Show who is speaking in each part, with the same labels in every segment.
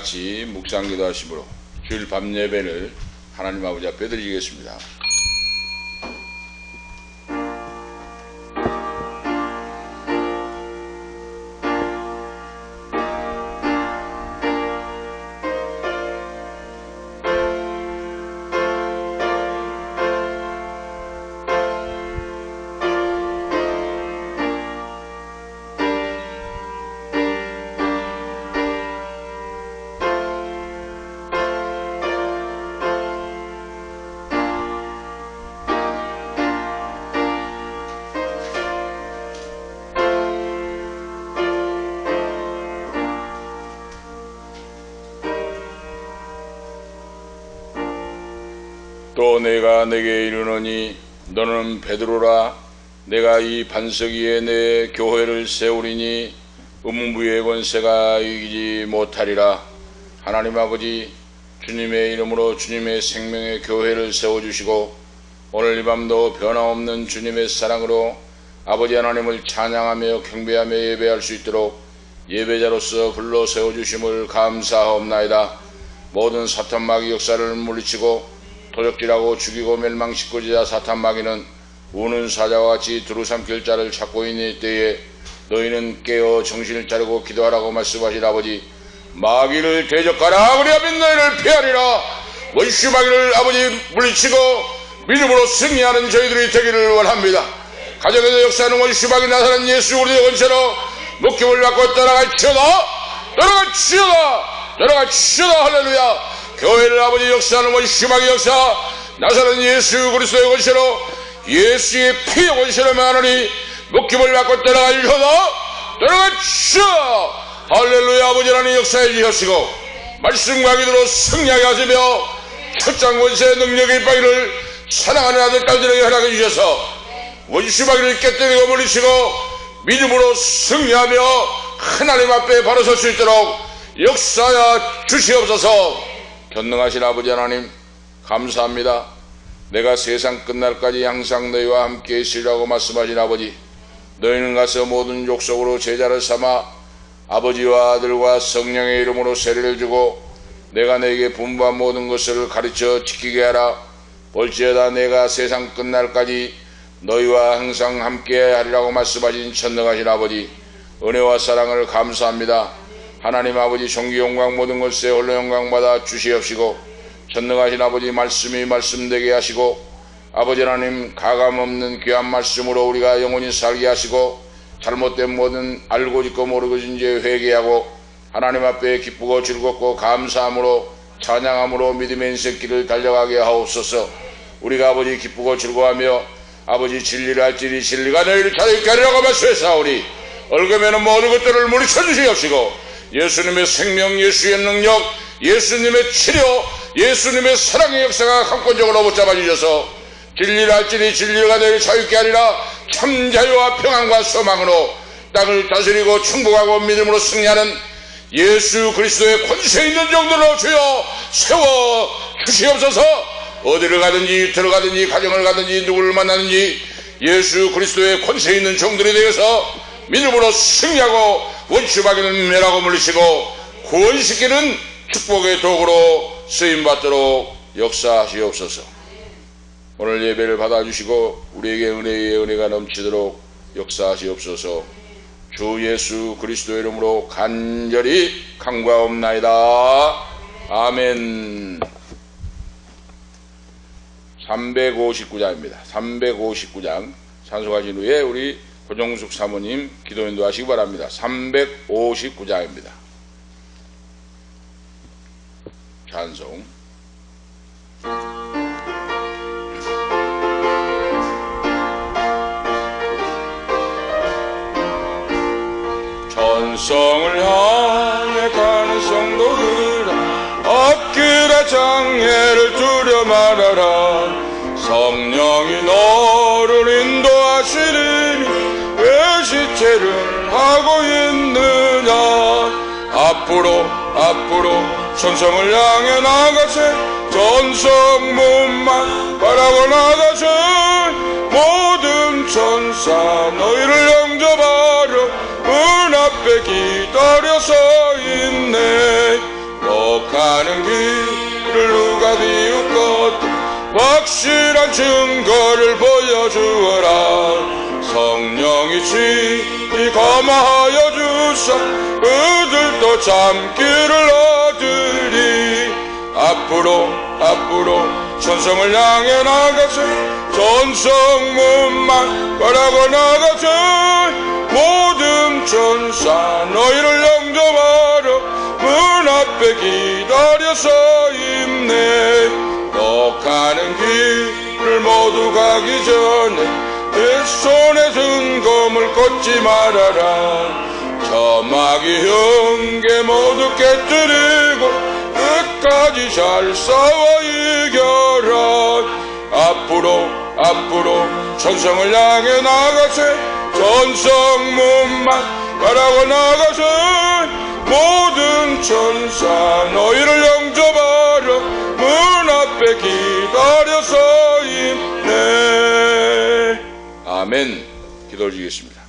Speaker 1: 같이 묵상 기도하심으로 주일 밤 예배를 하나님 아버지 앞에 드리겠습니다. 또 내가 내게 이르노니 너는 베드로라. 내가 이 반석 위에 내 교회를 세우리니 음부의 권세가 이기지 못하리라. 하나님 아버지, 주님의 이름으로 주님의 생명의 교회를 세워주시고 오늘 이 밤도 변함없는 주님의 사랑으로 아버지 하나님을 찬양하며 경배하며 예배할 수 있도록 예배자로서 불러 세워주심을 감사하옵나이다. 모든 사탄 마귀 역사를 물리치고 도적질하고 죽이고 멸망시키고자 사탄 마귀는 우는 사자와 같이 두루 삼킬 자를 찾고 있는 때에 너희는 깨어 정신을 차리고 기도하라고 말씀하신 아버지, 마귀를 대적하라. 그리하면 너희를 피하리라. 원수 마귀를 아버지 물리치고 믿음으로 승리하는 저희들이 되기를 원합니다. 가정에서 역사하는 원수 마귀 나사렛 예수 그리스도의 권세로 묶임을 받고 떠나갈지어다. 떠나갈지어다. 떠나갈지어다. 할렐루야. 교회를 아버지 역사하는 원수 마귀 역사 나사렛 예수 그리스도의 권세로 예수의 피의 권세로 만하니 묶임을 받고 떠나갈지어다. 떠나갈지어다. 할렐루야. 아버지 하나님 역사해 주시고 말씀과 기도로 승리하게 하시며 첫장 권세의 능력의 임하기를 사랑하는 아들까지에게 허락해 주셔서 원수 마귀를 깨뜨리고 물리치고 믿음으로 승리하며 하나님 앞에 바로 설 수 있도록 역사하여 주시옵소서. 전능하신 아버지 하나님 감사합니다. 내가 세상 끝날까지 항상 너희와 함께 있으리라고 말씀하신 아버지, 너희는 가서 모든 족속으로 제자를 삼아 아버지와 아들과 성령의 이름으로 세례를 주고 내가 너에게 분부한 모든 것을 가르쳐 지키게 하라. 볼지어다 내가 세상 끝날까지 너희와 항상 함께 하리라고 말씀하신 전능하신 아버지, 은혜와 사랑을 감사합니다. 하나님 아버지, 존귀 영광 모든 것에 홀로 영광 받아 주시옵시고 전능하신 아버지 말씀이 말씀되게 하시고 아버지 하나님 가감없는 귀한 말씀으로 우리가 영원히 살게 하시고 잘못된 모든 알고 짓고 모르고 진 죄 회개하고 하나님 앞에 기쁘고 즐겁고 감사함으로 찬양함으로 믿음의 인생길을 달려가게 하옵소서. 우리가 아버지 기쁘고 즐거워하며 아버지 진리를 할지니 진리가 너희를 자유케 하리라고 말씀하사오니 얽으면 모든 것들을 물리쳐 주시옵시고 예수님의 생명, 예수의 능력, 예수님의 치료, 예수님의 사랑의 역사가 강권적으로 붙잡아 주셔서 진리를 할지니 진리가 너희를 자유케 하리라. 참 자유와 평안과 소망으로 땅을 다스리고 충복하고 믿음으로 승리하는 예수 그리스도의 권세 있는 정도로 주여 세워 주시옵소서. 어디를 가든지 들어가든지 가정을 가든지 누구를 만나든지 예수 그리스도의 권세 있는 종들이 되어서 믿음으로 승리하고 원수 마귀는 멸하고 물리치고 구원시키는 축복의 도구로 쓰임받도록 역사하시옵소서. 오늘 예배를 받아주시고 우리에게 은혜의 은혜가 넘치도록 역사하시옵소서. 주 예수 그리스도의 이름으로 간절히 간구하옵나이다. 아멘. 359장입니다. 359장 찬송하신 후에 우리 고종숙 사모님 기도 인도하시기 바랍니다. 359장입니다. 찬송. 천성을 향해 가는 성도들아, 앞길에 장애를 두려 말아라. 성령이 너를 인도하시리니 왜 시체를 하고 있느냐. 앞으로 천성을 향해 나가세. 전성 문만 바라고 나가세. 모든 천사 너희를 영접하려 문 앞에 기다려 서 있네. 선한 증거를 보여주어라. 성령이 친히 감화하여 주사 그들도 잠기를 얻으리. 앞으로 천성을 향해 나가세. 천성문만 바라고 나가세. 모든 천사 너희를 영접하러 문 앞에 기다려서 있네. 너 가는 길을 모두 가기 전에 내 손에 든 검을 꽂지 말아라. 저 마귀 형계 모두 깨뜨리고 끝까지 잘 싸워 이겨라. 앞으로 천성을 향해 나가세. 천성문만 바라고 나가세. 모든 천사 너희를 영접하러 문 앞에 기다려서 있네. 아멘. 기도 드리겠습니다.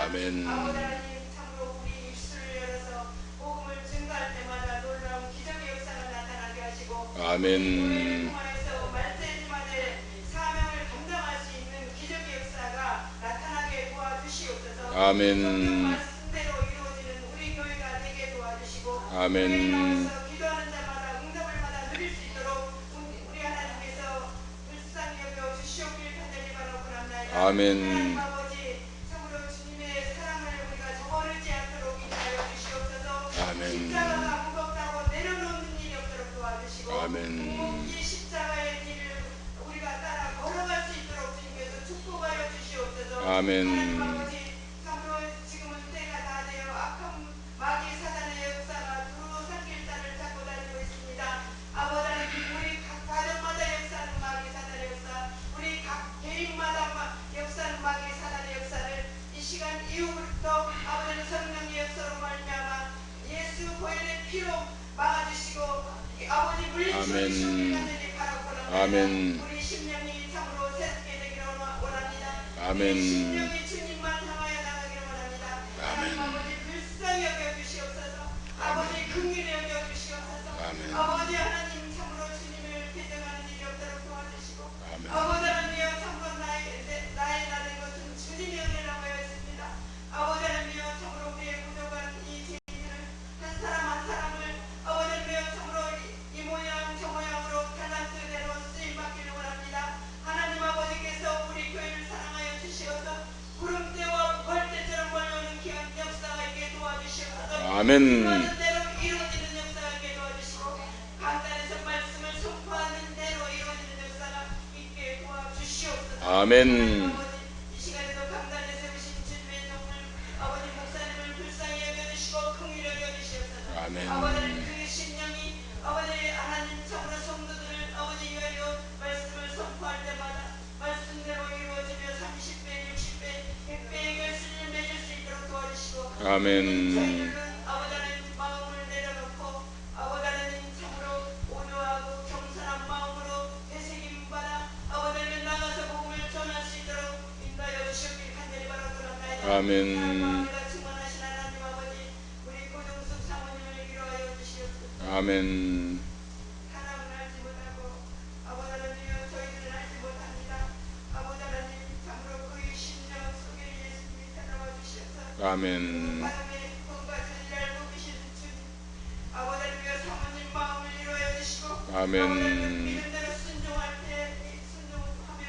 Speaker 1: 아멘. 아버지 하나님, 참으로 우리 입술을 열어서 복음을 증거할 때마다 놀라운 기적의 역사가 나타나게 하시고, 아멘. 교회를 통하여서 말세지만의 사명을 감당할 수 있는 기적의 역사가 나타나게 도와주시옵소서. 아멘. 말씀대로 이루어지는 우리 교회가 되게 도와주시고, 아멘. 교회에 나와서 기도하는 자마다 응답을 받아 누릴 수 있도록 우리 하나님께서 불쌍히 여겨 주시옵길 간절히 바라옵나이다. 아멘. 아멘. 참으로 지금은 때가 다 되어 악한 마귀 사단의 역사가 두루 삼킬 자를 잡고 다니고 있습니다. 아버지 하나님, 우리 각 가정마다 역사하는 마귀 사단의 역사, 우리 각 개인마다 역사하는 마귀 사단의 역사를 이 시간 이후부터 아버지는 성령의 역사로 말미암아 예수 보혈의 피로 막아주시고 아버지 물리치시옵기를 간절히 바라옵나이다. 아멘. 우리 심령이 참으로 새롭게 되기를 원합니다. 아멘. 심령이 주님만 향하여 나가기를 원합니다. 아멘. 아버지 불쌍히 여겨주시옵소서. 아버지 긍휼히 여겨주시옵소서. 아멘. 아버지 하나님, 참으로 주님을 대적하는 일이 없도록 도와주시고, 아멘. 아버지 하나님이여, 참으로 나의 나된 것은 주님의 은혜라고 하였습니다. 아버지 하나님이여, 참으로 우리의 부족한 이 죄인을 한 사람 한 사람을 아버지 하나님이여, 참으로 이 모양 저 모양으로 달란트대로 쓰임받기를 원합니다. 하나님 아버지께서 우리 교회를 사랑하여 주시어서 구름대와 벌떼처럼 몰려오는 귀한 역사가 있게 도와주시옵소서. 아멘. 이루어진 대로 이루어지는 역사가 있게 도와주시고, 강단에서 말씀을 선포하는 대로 이루어지는 역사가 있게 도와주시옵소서. 아멘. 아버지, 이 시간에도 강단에 세우신 주님의 종을 아버지 목사님을 불쌍히 여겨주시고 긍휼히 여겨주시옵소서. 아멘. 아버지, 그 심령이 아버지 하나님, 참으로 성도들을 아버지 위하여 말씀을 선포할 때마다 말씀대로 이루어지며 30배, 60배, 100배의 결실을 맺을 수 있도록 도와주시고, 아멘. 저희들은 아버지 하나님 마음을 내려놓고 아버지 하나님 참으로 온유하고 겸손한 마음으로 되새김 받아 아버지 하나님 나가서 복음을 전할 수 있도록 인도하여 주시옵길 간절히 바라옵나이다. 아멘. 마음과 충만하신 하나님 아버지, 우리 고종숙 사모님을 위로하여 주시옵소서. 아멘. 하나님은 알지 못하고 아버지 하나님이여, 저희들은 알지 못합니다. 아버지 하나님, 참으로 그의 심령 속에 예수님이 찾아와 주셔서 아멘. 마음의 건과 진리를 알고 계시는 주님, 아버지 하나님이여, 사모님 마음을 위로하여 주시고, 아멘. 아버지 하나님, 믿은 대로 순종할 때 순종하며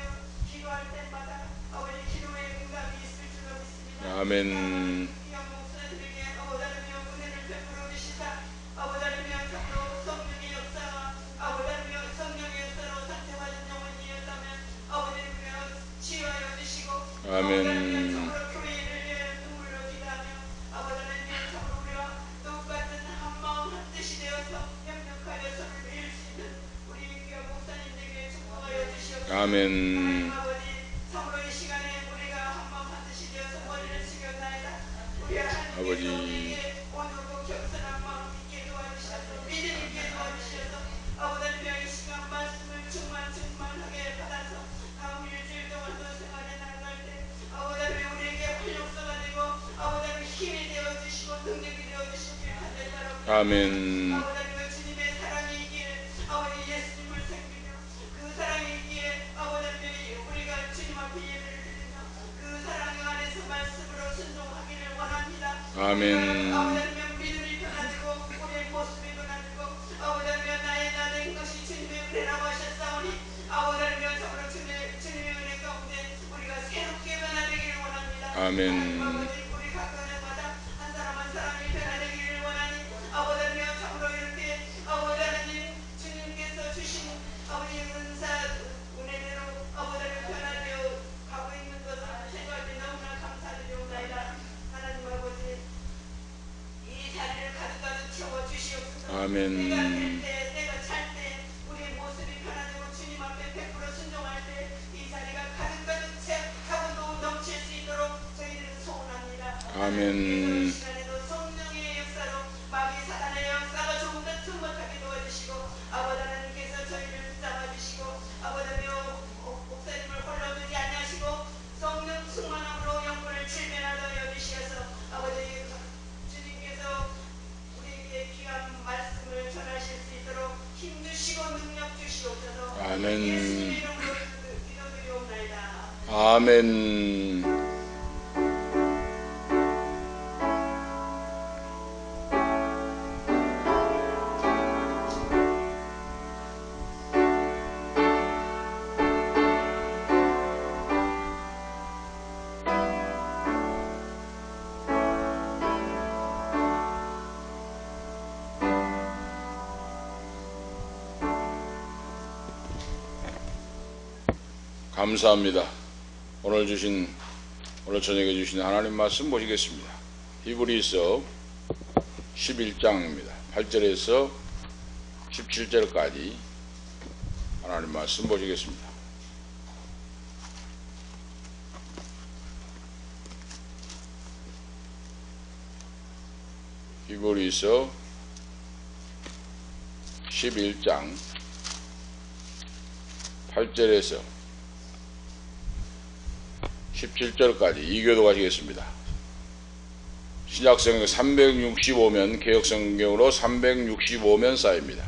Speaker 1: 기도할 때마다 아버지 기도의 응답이 있을 줄로 믿습니다. 아멘. 귀한 목사님에게 아버지 하나님이여 은혜를 베풀어 주시사 아버지 아멘. 아멘. 아버지. 아멘. 아멘. 아멘. 아멘. 아멘. 아멘. 아멘. 감사합니다. 오늘 저녁에 주신 하나님 말씀 보시겠습니다. 히브리서 11장입니다. 8절에서 17절까지 하나님 말씀 보시겠습니다. 히브리서 11장 8절에서 17절까지 이교도 가시겠습니다. 신약성경 365면, 개혁성경으로 365면 쌓입니다.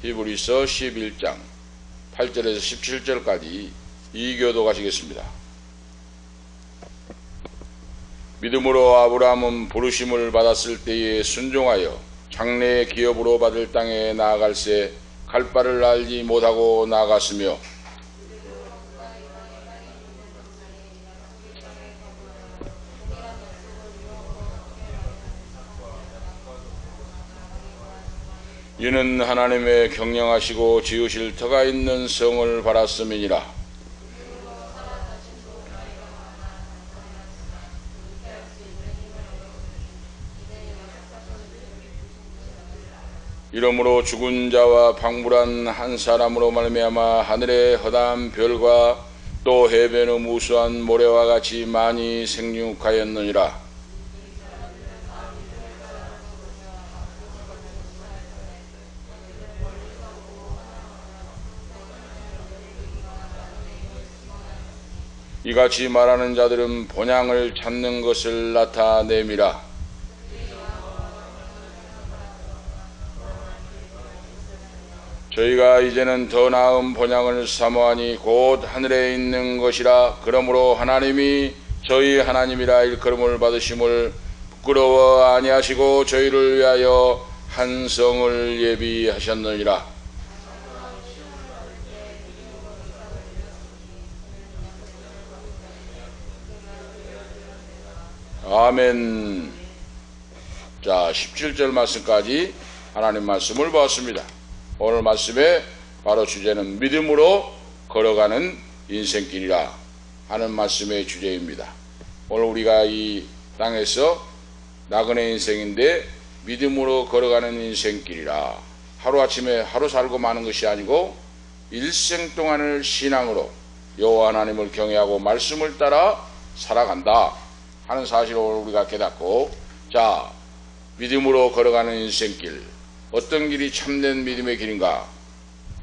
Speaker 1: 히브리서 11장 8절에서 17절까지 이교도 가시겠습니다. 믿음으로 아브라함은 부르심을 받았을 때에 순종하여 장래의 기업으로 받을 땅에 나아갈새 갈 바를 알지 못하고 나아갔으며 이는 하나님의 경영하시고 지으실 터가 있는 성을 바랐음이니라. 이러므로 죽은 자와 방불한 한 사람으로 말미암아 하늘의 허다한 별과 또 해변의 무수한 모래와 같이 많이 생육하였느니라. 이같이 말하는 자들은 본향을 찾는 것을 나타냄이라. 저희가 이제는 더 나은 본향을 사모하니 곧 하늘에 있는 것이라. 그러므로 하나님이 저희 하나님이라 일컬음을 받으심을 부끄러워 아니하시고 저희를 위하여 한 성을 예비하셨느니라. 아멘. 자, 17절 말씀까지 하나님 말씀을 보았습니다. 오늘 말씀의 바로 주제는 믿음으로 걸어가는 인생길이라 하는 말씀의 주제입니다. 오늘 우리가 이 땅에서 나그네 인생인데 믿음으로 걸어가는 인생길이라 하루아침에 하루 살고 마는 것이 아니고 일생 동안을 신앙으로 여호와 하나님을 경외하고 말씀을 따라 살아간다 하는 사실을 우리가 깨닫고, 자, 믿음으로 걸어가는 인생길, 어떤 길이 참된 믿음의 길인가,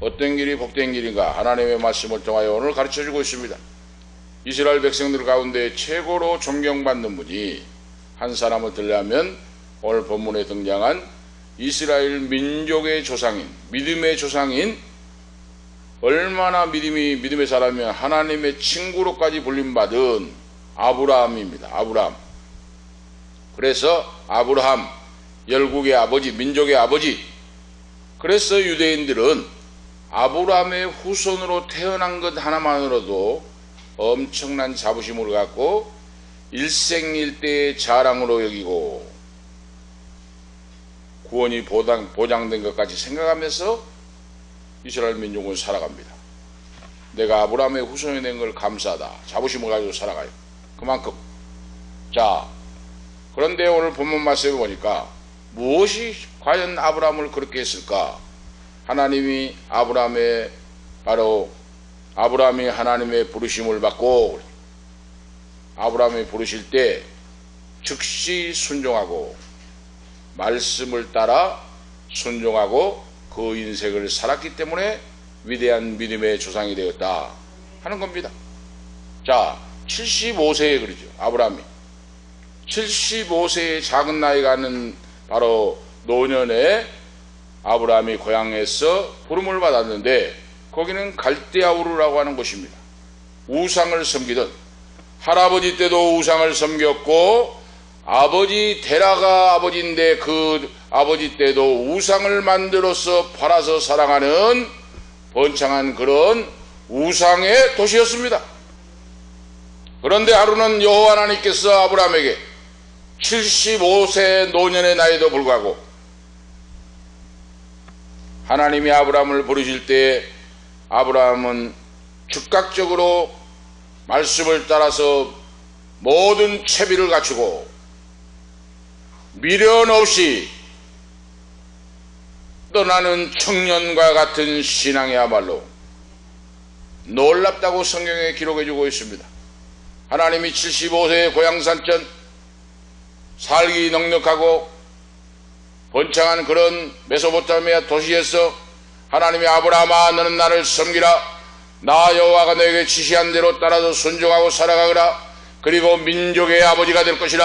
Speaker 1: 어떤 길이 복된 길인가 하나님의 말씀을 통하여 오늘 가르쳐주고 있습니다. 이스라엘 백성들 가운데 최고로 존경받는 분이 한 사람을 들려하면 오늘 본문에 등장한 이스라엘 민족의 조상인, 믿음의 조상인, 얼마나 믿음의 사람이면 하나님의 친구로까지 불림받은 아브라함입니다. 아브라함. 그래서 아브라함, 열국의 아버지, 민족의 아버지. 그래서 유대인들은 아브라함의 후손으로 태어난 것 하나만으로도 엄청난 자부심을 갖고 일생일대의 자랑으로 여기고 구원이 보장된 것까지 생각하면서 이스라엘 민족은 살아갑니다. 내가 아브라함의 후손이 된 걸 감사하다. 자부심을 가지고 살아가요. 그만큼. 자, 그런데 오늘 본문 말씀을 보니까 무엇이 과연 아브라함을 그렇게 했을까? 하나님이 아브라함이 하나님의 부르심을 받고 아브라함이 부르실 때 즉시 순종하고 말씀을 따라 순종하고 그 인생을 살았기 때문에 위대한 믿음의 조상이 되었다 하는 겁니다. 자, 75세에 그러죠. 아브라함이 75세의 작은 나이가 는 바로 노년에 아브라함이 고향에서 부름을 받았는데 거기는 갈대아우르라고 하는 곳입니다. 우상을 섬기던, 할아버지 때도 우상을 섬겼고 아버지 데라가 아버지인데 그 아버지 때도 우상을 만들어서 팔아서 사랑하는 번창한 그런 우상의 도시였습니다. 그런데 하루는 여호와 하나님께서 아브라함에게 75세 노년의 나이도 불구하고 하나님이 아브라함을 부르실 때 아브라함은 즉각적으로 말씀을 따라서 모든 채비를 갖추고 미련 없이 떠나는 청년과 같은 신앙이야말로 놀랍다고 성경에 기록해주고 있습니다. 하나님이 75세의 고향산천 살기 넉넉하고 번창한 그런 메소포타미아 도시에서 하나님이 아브라함아 너는 나를 섬기라, 나 여호와가 너에게 지시한 대로 따라서 순종하고 살아가거라, 그리고 민족의 아버지가 될 것이라,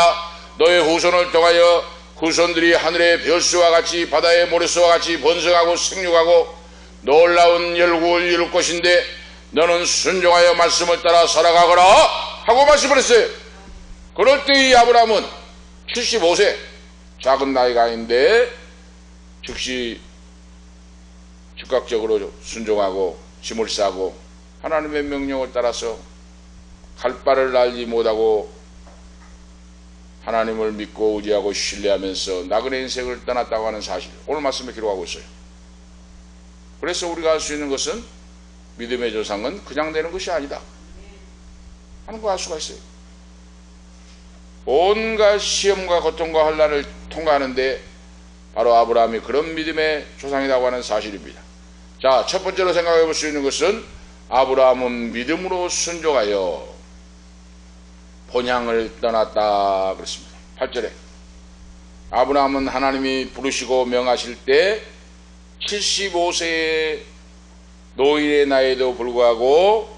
Speaker 1: 너의 후손을 통하여 후손들이 하늘의 별수와 같이 바다의 모래수와 같이 번성하고 생육하고 놀라운 열국을 이룰 것인데 너는 순종하여 말씀을 따라 살아가거라 하고 말씀을 했어요. 그럴 때 이 아브라함은 75세 작은 나이가 아닌데 즉시 즉각적으로 순종하고 짐을 싸고 하나님의 명령을 따라서 갈 바를 알지 못하고 하나님을 믿고 의지하고 신뢰하면서 나그네 인생을 떠났다고 하는 사실, 오늘 말씀에 기록하고 있어요. 그래서 우리가 알 수 있는 것은 믿음의 조상은 그냥 되는 것이 아니다 하는 거 알 수가 있어요. 온갖 시험과 고통과 환난을 통과하는데 바로 아브라함이 그런 믿음의 조상이라고 하는 사실입니다. 자, 첫 번째로 생각해 볼 수 있는 것은 아브라함은 믿음으로 순종하여 본향을 떠났다 그랬습니다. 8절에 아브라함은 하나님이 부르시고 명하실 때 75세의 노인의 나이에도 불구하고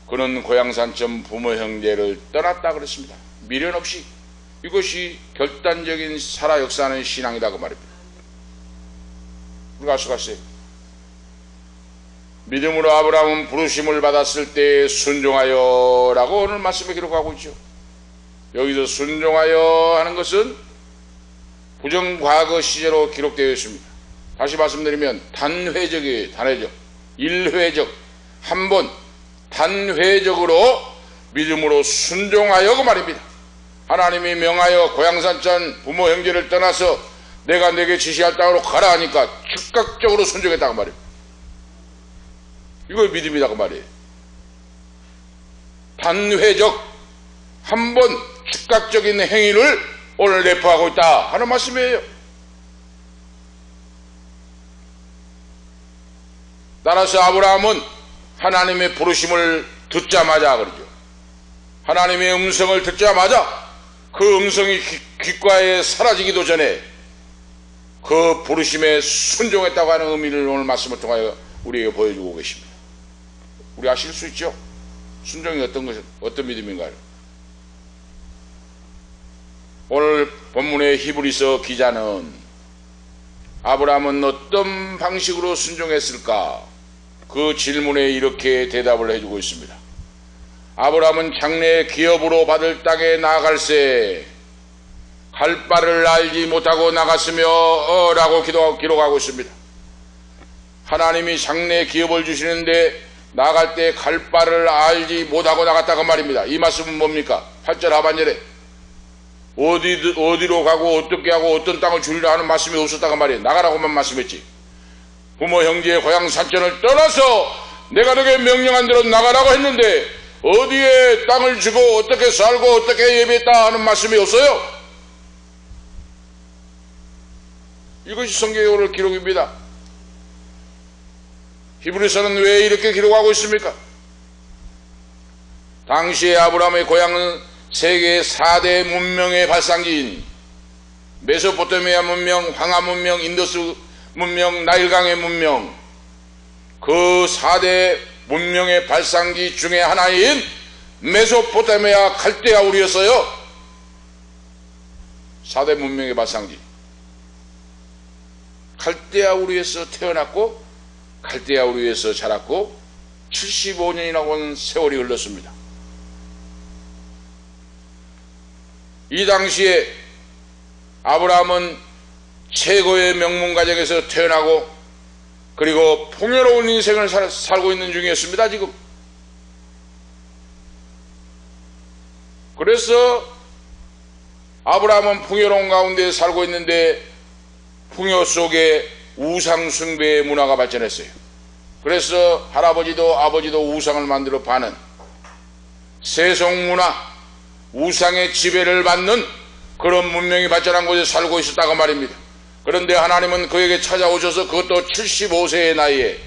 Speaker 1: 그는 고향산천 부모 형제를 떠났다 그랬습니다. 미련 없이. 이것이 결단적인 살아 역사하는 신앙이다 그 말입니다. 우리가 알 수가 있어요. 믿음으로 아브라함은 부르심을 받았을 때 순종하여 라고 오늘 말씀에 기록하고 있죠. 여기서 순종하여 하는 것은 부정과거 시제로 기록되어 있습니다. 다시 말씀드리면 단회적이에요. 단회적. 일회적. 한 번 단회적으로 믿음으로 순종하여 그 말입니다. 하나님이 명하여 고향산천 부모 형제를 떠나서 내가 내게 지시할 땅으로 가라 하니까 즉각적으로 순종했다고 말이에요. 이걸 믿음이라고 말이에요. 단회적 한 번 즉각적인 행위를 오늘 내포하고 있다 하는 말씀이에요. 따라서 아브라함은 하나님의 부르심을 듣자마자 그러죠. 하나님의 음성을 듣자마자 그 음성이 귓가에 사라지기도 전에 그 부르심에 순종했다고 하는 의미를 오늘 말씀을 통하여 우리에게 보여주고 계십니다. 우리 아실 수 있죠? 순종이 어떤 믿음인가요? 오늘 본문의 히브리서 기자는 아브라함은 어떤 방식으로 순종했을까? 그 질문에 이렇게 대답을 해주고 있습니다. 아브라함은 장래의 기업으로 받을 땅에 나아갈새 갈 바를 알지 못하고 나갔으며 라고 기록하고 있습니다. 하나님이 장래의 기업을 주시는데 나갈 때 갈 바를 알지 못하고 나갔다고 말입니다. 이 말씀은 뭡니까? 8절 하반절에 어디로 가고 어떻게 하고 어떤 땅을 주리라 하는 말씀이 없었다고 말이에요. 나가라고만 말씀했지. 부모 형제의 고향 산천을 떠나서 내가 너에게 명령한 대로 나가라고 했는데 어디에 땅을 주고 어떻게 살고 어떻게 예배했다 하는 말씀이 없어요. 이것이 성경의 오늘 기록입니다. 히브리서는 왜 이렇게 기록하고 있습니까? 당시에 아브라함의 고향은 세계 4대 문명의 발상지인 메소포타미아 문명, 황하 문명, 인더스 문명, 나일강의 문명, 그 4대 문명의 발상지 중에 하나인 메소포타미아 갈대아 우리였어요. 4대 문명의 발상지. 갈대아 우리에서 태어났고 갈대아 우리에서 자랐고 75년이라고 하는 세월이 흘렀습니다. 이 당시에 아브라함은 최고의 명문 가정에서 태어나고 그리고 풍요로운 인생을 살고 있는 중이었습니다. 지금 그래서 아브라함은 풍요로운 가운데 살고 있는데 풍요 속에 우상 숭배의 문화가 발전했어요. 그래서 할아버지도 아버지도 우상을 만들어 파는 세속 문화, 우상의 지배를 받는 그런 문명이 발전한 곳에 살고 있었다고 말입니다. 그런데 하나님은 그에게 찾아오셔서 그것도 75세의 나이에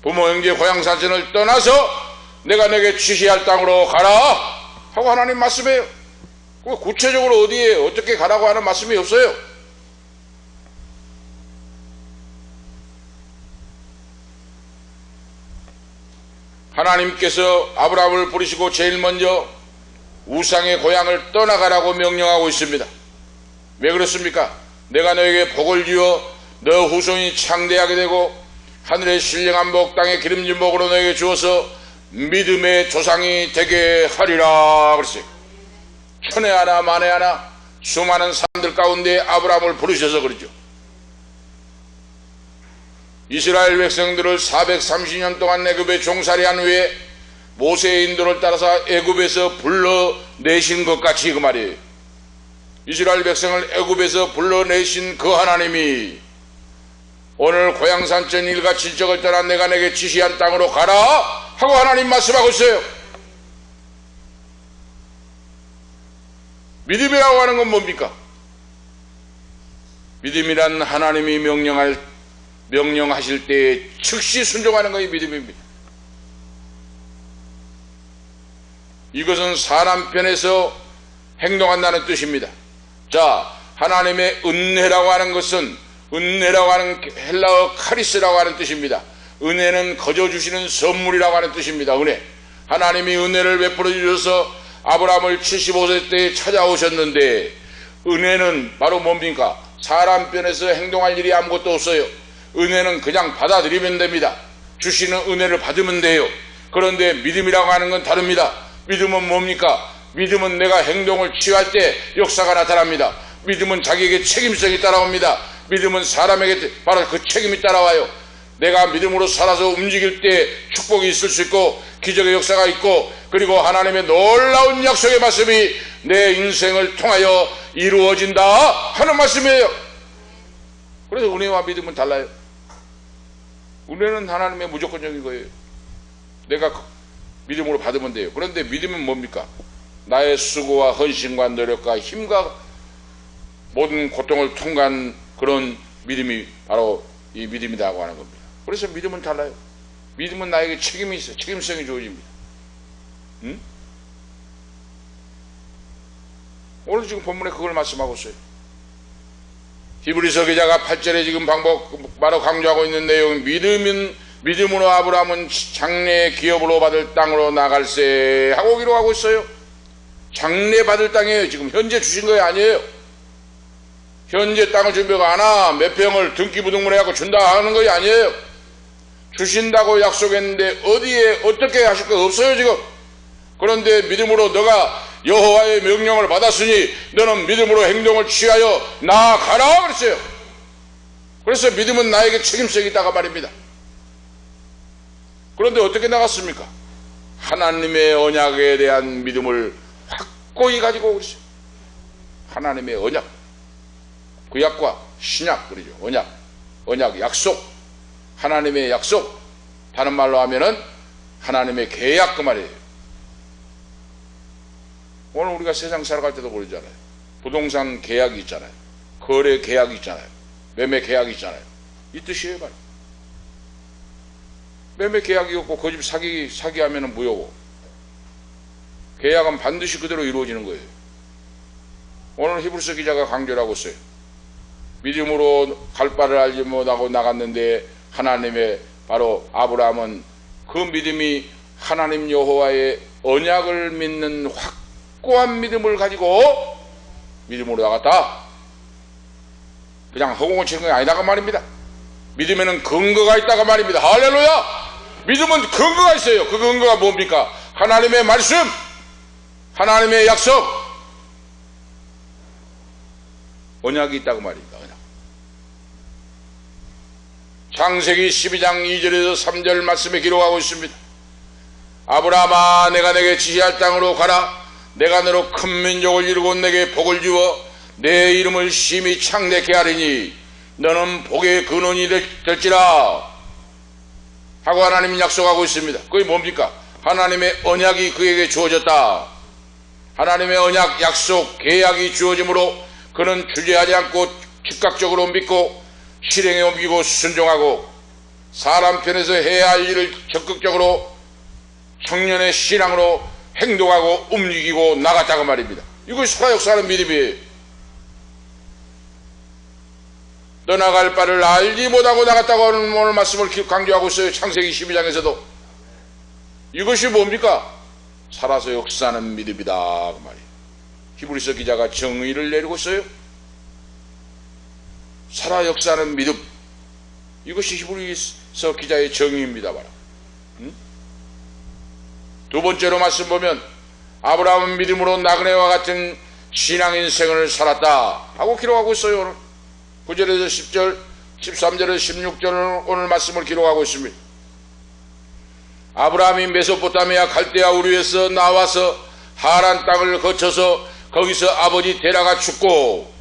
Speaker 1: 부모 형제 고향 산천을 떠나서 내가 내게 지시할 땅으로 가라 하고 하나님 말씀해요. 구체적으로 어디에 어떻게 가라고 하는 말씀이 없어요. 하나님께서 아브라함을 부르시고 제일 먼저 우상의 고향을 떠나가라고 명령하고 있습니다. 왜 그렇습니까? 내가 너에게 복을 주어 너 후손이 창대하게 되고 하늘의 신령한 복 땅의 기름진 복으로 너에게 주어서 믿음의 조상이 되게 하리라 그랬어요. 천에 하나 만에 하나 수많은 사람들 가운데 아브라함을 부르셔서 그러죠. 이스라엘 백성들을 430년 동안 애굽에 종살이한 후에 모세의 인도를 따라서 애굽에서 불러내신 것 같이 그 말이에요. 이스라엘 백성을 애굽에서 불러내신 그 하나님이 오늘 고향산천 일가 칠적을 떠나 내가 내게 지시한 땅으로 가라 하고 하나님 말씀하고 있어요. 믿음이라고 하는 건 뭡니까? 믿음이란 하나님이 명령하실 때 즉시 순종하는 것이 믿음입니다. 이것은 사람 편에서 행동한다는 뜻입니다. 자, 하나님의 은혜라고 하는 것은 은혜라고 하는 헬라어 카리스라고 하는 뜻입니다. 은혜는 거저 주시는 선물이라고 하는 뜻입니다. 은혜. 하나님이 은혜를 베풀어 주셔서 아브라함을 75세 때 찾아오셨는데 은혜는 바로 뭡니까? 사람 편에서 행동할 일이 아무것도 없어요. 은혜는 그냥 받아들이면 됩니다. 주시는 은혜를 받으면 돼요. 그런데 믿음이라고 하는 건 다릅니다. 믿음은 뭡니까? 믿음은 내가 행동을 취할 때 역사가 나타납니다. 믿음은 자기에게 책임성이 따라옵니다. 믿음은 사람에게 바로 그 책임이 따라와요. 내가 믿음으로 살아서 움직일 때 축복이 있을 수 있고 기적의 역사가 있고 그리고 하나님의 놀라운 약속의 말씀이 내 인생을 통하여 이루어진다 하는 말씀이에요. 그래서 은혜와 믿음은 달라요. 은혜는 하나님의 무조건적인 거예요. 내가 믿음으로 받으면 돼요. 그런데 믿음은 뭡니까? 나의 수고와 헌신과 노력과 힘과 모든 고통을 통과한 그런 믿음이 바로 이 믿음이라고 하는 겁니다. 그래서 믿음은 달라요. 믿음은 나에게 책임이 있어요. 책임성이 주어집니다. 응? 오늘 지금 본문에 그걸 말씀하고 있어요. 히브리서 기자가 8절에 지금 바로 강조하고 있는 내용은 믿음으로 아브라함은 장래 기업으로 받을 땅으로 나갈세 하고 기록하고 있어요. 장래 받을 땅이에요. 지금 현재 주신 거 아니에요. 현재 땅을 준비가 하나 몇 평을 등기부등본 해갖고 준다 하는 거 아니에요. 주신다고 약속했는데 어디에 어떻게 하실 거 없어요 지금. 그런데 믿음으로 너가 여호와의 명령을 받았으니 너는 믿음으로 행동을 취하여 나아가라 그랬어요. 그래서 믿음은 나에게 책임성이 있다가 말입니다. 그런데 어떻게 나갔습니까? 하나님의 언약에 대한 믿음을 확고히 가지고 그랬어요. 하나님의 언약, 구약과 신약 그러죠. 언약, 약속, 하나님의 약속, 다른 말로 하면은 하나님의 계약 그 말이에요. 오늘 우리가 세상 살아갈 때도 그러잖아요. 부동산 계약이 있잖아요. 거래 계약이 있잖아요. 매매 계약이 있잖아요. 이 뜻이에요, 바로. 매매 계약이 없고 그 집 사기하면 무효고, 계약은 반드시 그대로 이루어지는 거예요. 오늘 히브리서 기자가 강조를 하고 있어요. 믿음으로 갈 바를 알지 못하고 나갔는데 하나님의 바로 아브라함은 그 믿음이 하나님 여호와의 언약을 믿는 확고한 믿음을 가지고 믿음으로 나갔다. 그냥 허공을 치는 게 아니다가 말입니다. 믿음에는 근거가 있다가 말입니다. 할렐루야! 믿음은 근거가 있어요. 그 근거가 뭡니까? 하나님의 말씀, 하나님의 약속, 언약이 있다고 말입니다. 언약. 창세기 12장 2절에서 3절 말씀에 기록하고 있습니다. 아브라함아, 내가 내게 지시할 땅으로 가라. 내가 너로 큰 민족을 이루고 내게 복을 주어 내 이름을 심히 창대케 하리니 너는 복의 근원이 될지라 하고 하나님이 약속하고 있습니다. 그게 뭡니까? 하나님의 언약이 그에게 주어졌다. 하나님의 언약, 약속, 계약이 주어지므로 그는 주저하지 않고 즉각적으로 믿고 실행에 옮기고 순종하고 사람 편에서 해야 할 일을 적극적으로 청년의 신앙으로 행동하고 움직이고 나갔다고 말입니다. 이것이 살아 역사하는 믿음이에요. 떠나갈 바를 알지 못하고 나갔다고 하는 오늘 말씀을 강조하고 있어요. 창세기 12장에서도. 이것이 뭡니까? 살아서 역사하는 믿음이다 그 말이에요. 히브리서 기자가 정의를 내리고 있어요. 살아 역사하는 믿음, 이것이 히브리서 기자의 정의입니다. 바로. 두 번째로 말씀 보면 아브라함은 믿음으로 나그네와 같은 신앙 인생을 살았다 하고 기록하고 있어요. 오늘 9절에서 10절, 13절에서 16절 오늘 말씀을 기록하고 있습니다. 아브라함이 메소포타미아 갈대아 우르에서 나와서 하란 땅을 거쳐서 거기서 아버지 데라가 죽고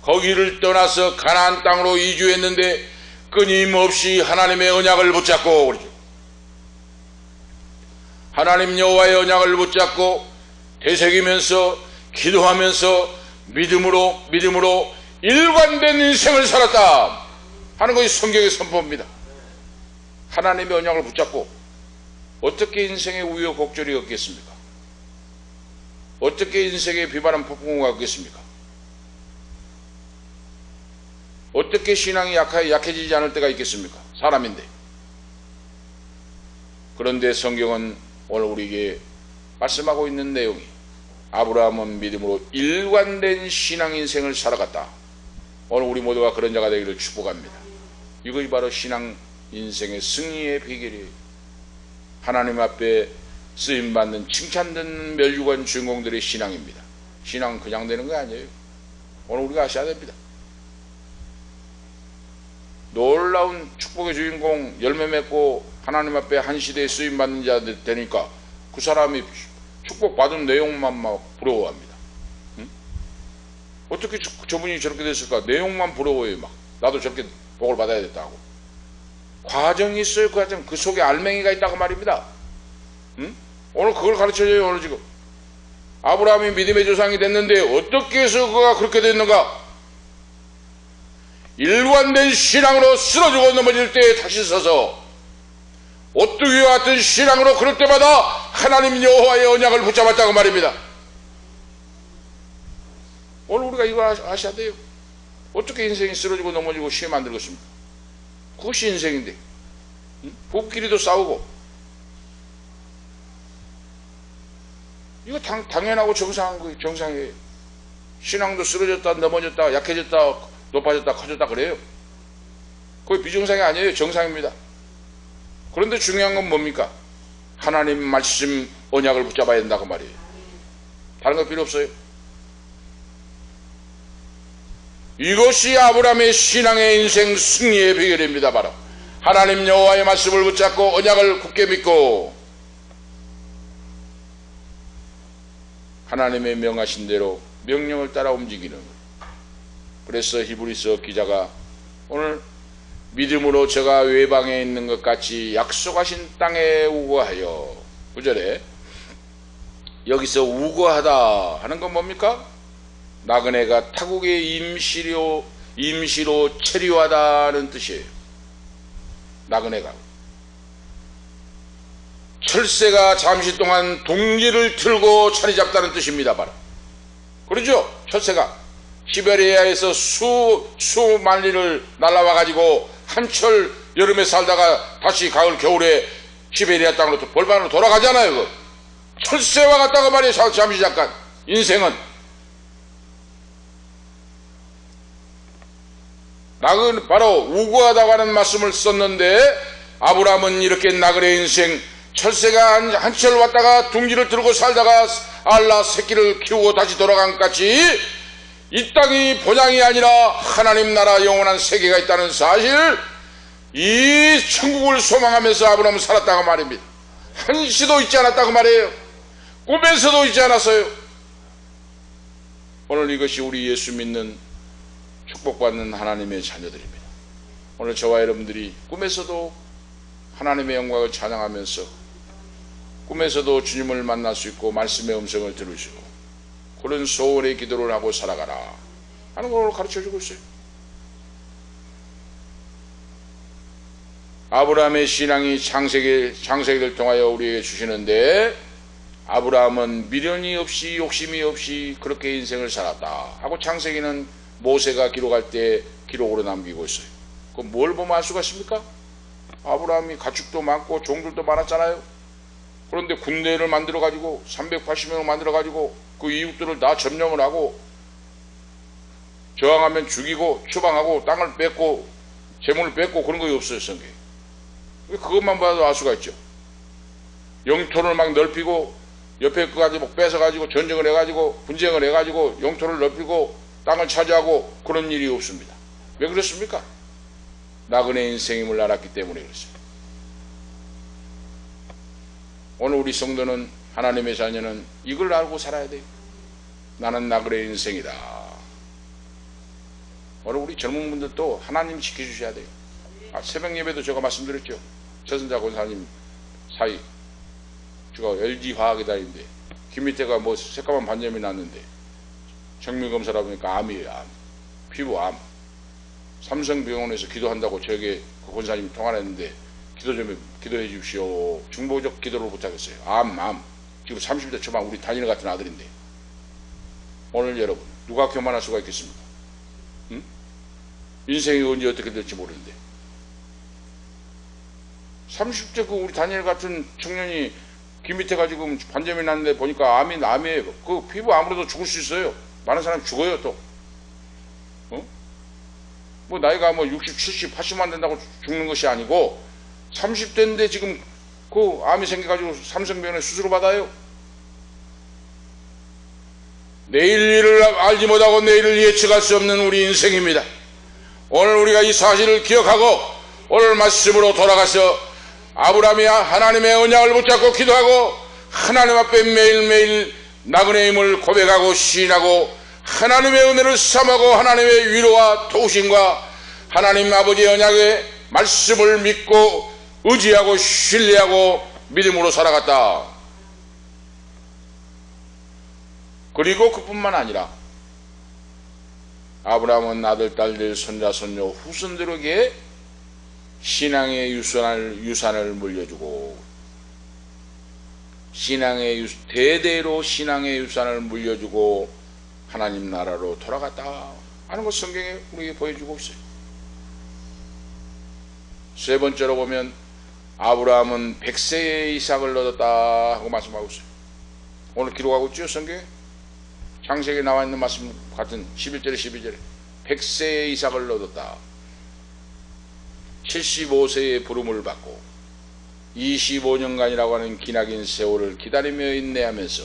Speaker 1: 거기를 떠나서 가나안 땅으로 이주했는데 끊임없이 하나님의 언약을 붙잡고 그러죠. 하나님 여호와의 언약을 붙잡고 되새기면서 기도하면서 믿음으로 일관된 인생을 살았다 하는 것이 성경의 선포입니다. 하나님의 언약을 붙잡고 어떻게 인생의 우여곡절이 없겠습니까? 어떻게 인생의 비바람 폭풍우가 없겠습니까? 어떻게 신앙이 약해지지 않을 때가 있겠습니까? 사람인데. 그런데 성경은 오늘 우리에게 말씀하고 있는 내용이 아브라함은 믿음으로 일관된 신앙 인생을 살아갔다. 오늘 우리 모두가 그런 자가 되기를 축복합니다. 이것이 바로 신앙 인생의 승리의 비결이에요. 하나님 앞에 쓰임받는 칭찬받는 멸류관 주인공들의 신앙입니다. 신앙은 그냥 되는 거 아니에요. 오늘 우리가 아셔야 됩니다. 놀라운 축복의 주인공 열매 맺고 하나님 앞에 한 시대에 쓰임받는 자 되니까 그 사람이 축복받은 내용만 막 부러워합니다. 응? 어떻게 저분이 저렇게 됐을까? 내용만 부러워해요. 막 나도 저렇게 복을 받아야 됐다고. 과정이 있어요. 그 과정, 그 속에 알맹이가 있다고 말입니다. 응? 오늘 그걸 가르쳐줘요. 오늘 지금 아브라함이 믿음의 조상이 됐는데 어떻게 해서 그가 그렇게 됐는가? 일관된 신앙으로 쓰러지고 넘어질 때 다시 서서 오뚜기와 같은 신앙으로 그럴 때마다 하나님 여호와의 언약을 붙잡았다고 말입니다. 오늘 우리가 이거 아셔야 돼요. 어떻게 인생이 쓰러지고 넘어지고 시험 안 들겠습니까? 그것이 인생인데. 부부끼리도 싸우고. 이거 당연하고 정상한 거예요. 정상이에요. 신앙도 쓰러졌다 넘어졌다 약해졌다 높아졌다 커졌다 그래요. 그게 비정상이 아니에요. 정상입니다. 그런데 중요한 건 뭡니까? 하나님 말씀 언약을 붙잡아야 된다고 말이에요. 다른 거 필요 없어요. 이것이 아브라함의 신앙의 인생 승리의 비결입니다. 바로 하나님 여호와의 말씀을 붙잡고 언약을 굳게 믿고 하나님의 명하신 대로 명령을 따라 움직이는 거예요. 그래서 히브리서 기자가 오늘 믿음으로 저가 외방에 있는 것 같이 약속하신 땅에 우거하여 9절에 여기서 우거하다 하는 건 뭡니까? 나그네가 타국에 임시로 체류하다는 뜻이에요. 나그네가 철새가 잠시 동안 둥지를 틀고 자리 잡다는 뜻입니다. 바로 그러죠. 철새가 시베리아에서 수만 리를 날아와 가지고 한철 여름에 살다가 다시 가을 겨울에 시베리아 땅으로 벌반으로 돌아가잖아요. 철새와 같다고 말이에요. 잠시 잠깐. 인생은 나그네 바로 우고하다고 하는 말씀을 썼는데 아브라함은 이렇게 나그네 인생 철새가 한철 왔다가 둥지를 들고 살다가 알라 새끼를 키우고 다시 돌아간 것 같이 이 땅이 본향이 아니라 하나님 나라 영원한 세계가 있다는 사실, 이 천국을 소망하면서 아브라함은 살았다고 말입니다. 한시도 잊지 않았다고 말이에요. 꿈에서도 잊지 않았어요. 오늘 이것이 우리 예수 믿는 축복받는 하나님의 자녀들입니다. 오늘 저와 여러분들이 꿈에서도 하나님의 영광을 찬양하면서 꿈에서도 주님을 만날 수 있고 말씀의 음성을 들으시고 그런 소원의 기도를 하고 살아가라 하는 걸 가르쳐주고 있어요. 아브라함의 신앙이 창세기를 통하여 우리에게 주시는데 아브라함은 미련이 없이 욕심이 없이 그렇게 인생을 살았다 하고 창세기는 모세가 기록할 때 기록으로 남기고 있어요. 그럼 뭘 보면 알 수가 있습니까? 아브라함이 가축도 많고 종들도 많았잖아요. 그런데 군대를 만들어 가지고 380명을 만들어 가지고 그 이웃들을 다 점령을 하고 저항하면 죽이고 추방하고 땅을 뺏고 재물을 뺏고 그런 거 없어요. 성경에. 그것만 봐도 알 수가 있죠. 영토를 막 넓히고 옆에 그까지 막 뺏어가지고 전쟁을 해가지고 분쟁을 해가지고 영토를 넓히고 땅을 차지하고 그런 일이 없습니다. 왜 그렇습니까? 나그네 인생임을 알았기 때문에 그렇습니다. 오늘 우리 성도는 하나님의 자녀는 이걸 알고 살아야 돼요. 나는 나그네 인생이다. 오늘 우리 젊은 분들도 하나님 지켜주셔야 돼요. 새벽 예배도 제가 말씀드렸죠. 최선자 권사님 사이 제가 LG화학에 다니는데 김밑에가 뭐 새까만 반점이 났는데 정밀검사라 보니까 암이에요. 암. 피부암. 삼성병원에서 기도한다고 저에게 그 권사님이 통화를 했는데 기도 좀 기도해 주십시오. 중보적 기도를 부탁했어요. 암. 지금 30대 초반 우리 단일 같은 아들인데 오늘 여러분 누가 교만할 수가 있겠습니까? 응? 인생이 언제 어떻게 될지 모르는데 30대 그 우리 다니엘 같은 청년이 귀 밑에 가지고 반점이 났는데 보니까 암이에요. 그 피부 암으로도 죽을 수 있어요. 많은 사람이 죽어요 또. 뭐 나이가 뭐 60, 70, 80만 된다고 죽는 것이 아니고 30대인데 지금 그 암이 생겨가지고 삼성병원에 수술을 받아요. 내일 일을 알지 못하고 내일을 예측할 수 없는 우리 인생입니다. 오늘 우리가 이 사실을 기억하고 오늘 말씀으로 돌아가서 아브라함이 하나님의 언약을 붙잡고 기도하고 하나님 앞에 매일매일 나그네임을 고백하고 시인하고 하나님의 은혜를 삼하고 하나님의 위로와 도우심과 하나님 아버지의 언약의 말씀을 믿고 의지하고 신뢰하고 믿음으로 살아갔다. 그리고 그뿐만 아니라 아브라함은 아들, 딸들, 손자, 손녀, 후손들에게 신앙의 유산을 물려주고 대대로 신앙의 유산을 물려주고 하나님 나라로 돌아갔다 하는 것 성경에 우리에게 보여주고 있어요. 세 번째로 보면 아브라함은 100세에 이삭을 얻었다 하고 말씀하고 있어요. 오늘 기록하고 있죠, 성경에? 창세기에 나와 있는 말씀 같은 11절에 12절에 100세에 이삭을 얻었다. 75세의 부름을 받고 25년간이라고 하는 기나긴 세월을 기다리며 인내하면서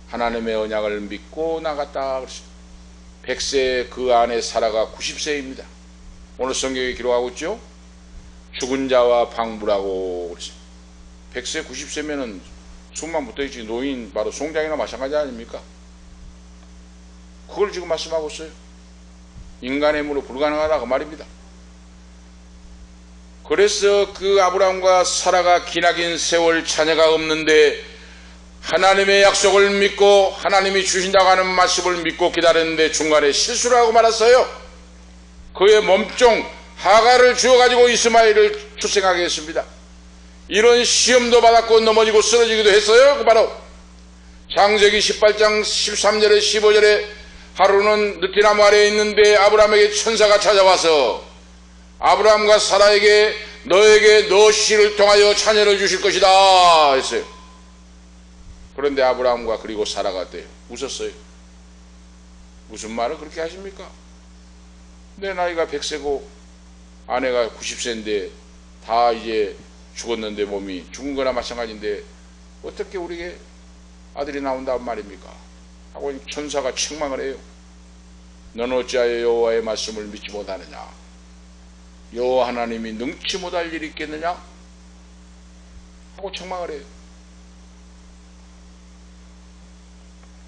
Speaker 1: 하나님의 언약을 믿고 나갔다 그랬어요. 100세 그 안에 사라가 90세입니다. 오늘 성경에 기록하고 있죠? 죽은 자와 방부라고 그랬어요. 100세 90세면은 숨만 붙어있지 노인 바로 송장이나 마찬가지 아닙니까? 그걸 지금 말씀하고 있어요. 인간의 힘으로 불가능하다 그 말입니다. 그래서 그 아브라함과 사라가 기나긴 세월 자녀가 없는데 하나님의 약속을 믿고 하나님이 주신다고 하는 말씀을 믿고 기다렸는데 중간에 실수를 하고 말았어요. 그의 몸종 하가를 주어가지고 이스마엘을 출생하게 했습니다. 이런 시험도 받았고 넘어지고 쓰러지기도 했어요. 그 바로 창세기 18장 13절에 15절에 하루는 느티나무 아래에 있는데 아브라함에게 천사가 찾아와서 아브라함과 사라에게 너에게 너 씨를 통하여 자녀를 주실 것이다 했어요. 그런데 아브라함과 그리고 사라가 어때요? 웃었어요. 무슨 말을 그렇게 하십니까? 내 나이가 100세고 아내가 90세인데 다 이제 죽었는데 몸이 죽은 거나 마찬가지인데 어떻게 우리에게 아들이 나온다는 말입니까? 하고 천사가 책망을 해요. 너는 어찌하여 여호와의 말씀을 믿지 못하느냐? 여호와 하나님이 능치 못할 일이 있겠느냐? 하고 책망을 해요.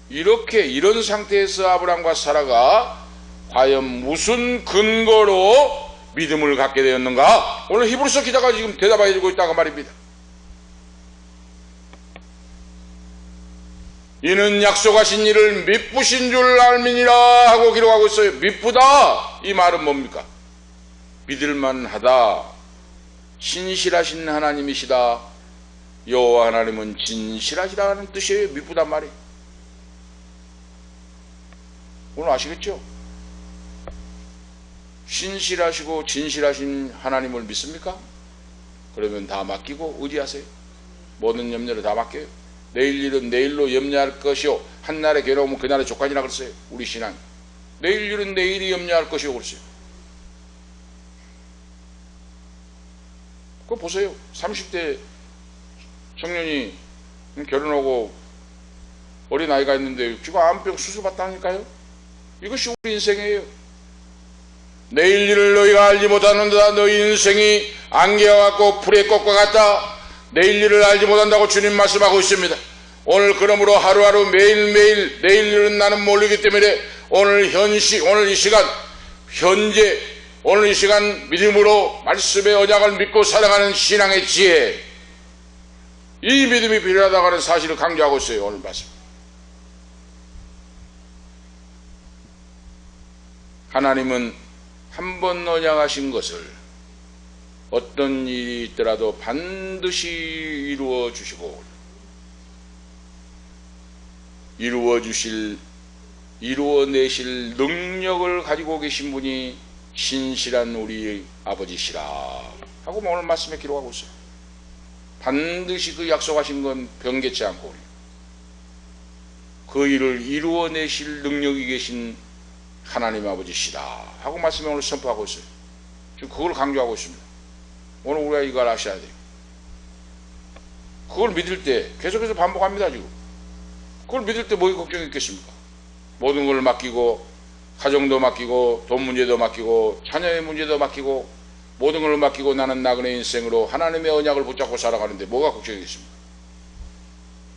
Speaker 1: 이런 상태에서 아브라함과 사라가 과연 무슨 근거로 믿음을 갖게 되었는가? 오늘 히브리서 기자가 지금 대답해 주고 있다고 말입니다. 이는 약속하신 일을 미쁘신 줄 알미니라 하고 기록하고 있어요. 미쁘다 이 말은 뭡니까? 믿을만하다, 신실하신 하나님이시다, 여호와 하나님은 진실하시다는 뜻이에요. 미쁘단 말이. 오늘 아시겠죠? 신실하시고 진실하신 하나님을 믿습니까? 그러면 다 맡기고 의지하세요. 모든 염려를 다 맡겨요. 내일 일은 내일로 염려할 것이요 한날에 괴로우면 그날의 족간이라 그랬어요. 우리 신앙. 내일 일은 내일이 염려할 것이요 그랬어요. 그거 보세요. 30대 청년이 결혼하고 어린아이가 있는데 지금 암병 수술받다니까요. 이것이 우리 인생이에요. 내일 일을 너희가 알지 못하는도다. 너희 인생이 안개와 같고 불의 꽃과 같다. 내일 일을 알지 못한다고 주님 말씀하고 있습니다. 오늘 그러므로 하루하루 매일매일 내일 일은 나는 모르기 때문에 오늘 이 시간 현재 오늘 이 시간 믿음으로 말씀의 언약을 믿고 살아가는 신앙의 지혜, 이 믿음이 필요하다고 하는 사실을 강조하고 있어요. 오늘 말씀. 하나님은 한 번 언약하신 것을 어떤 일이 있더라도 반드시 이루어 주시고 이루어내실 능력을 가지고 계신 분이 신실한 우리 아버지시라 하고 오늘 말씀에 기록하고 있어요. 반드시 그 약속하신 건 변개치 않고 그 일을 이루어내실 능력이 계신 하나님 아버지시다 하고 말씀에 오늘 선포하고 있어요. 지금 그걸 강조하고 있습니다. 오늘 우리가 이걸 아셔야 돼요. 그걸 믿을 때 계속해서 반복합니다. 지금 그걸 믿을 때 뭐에 걱정이 있겠습니까? 모든 걸 맡기고 가정도 맡기고 돈 문제도 맡기고 자녀의 문제도 맡기고 모든 걸 맡기고 나는 나그네 인생으로 하나님의 언약을 붙잡고 살아가는데 뭐가 걱정이겠습니까?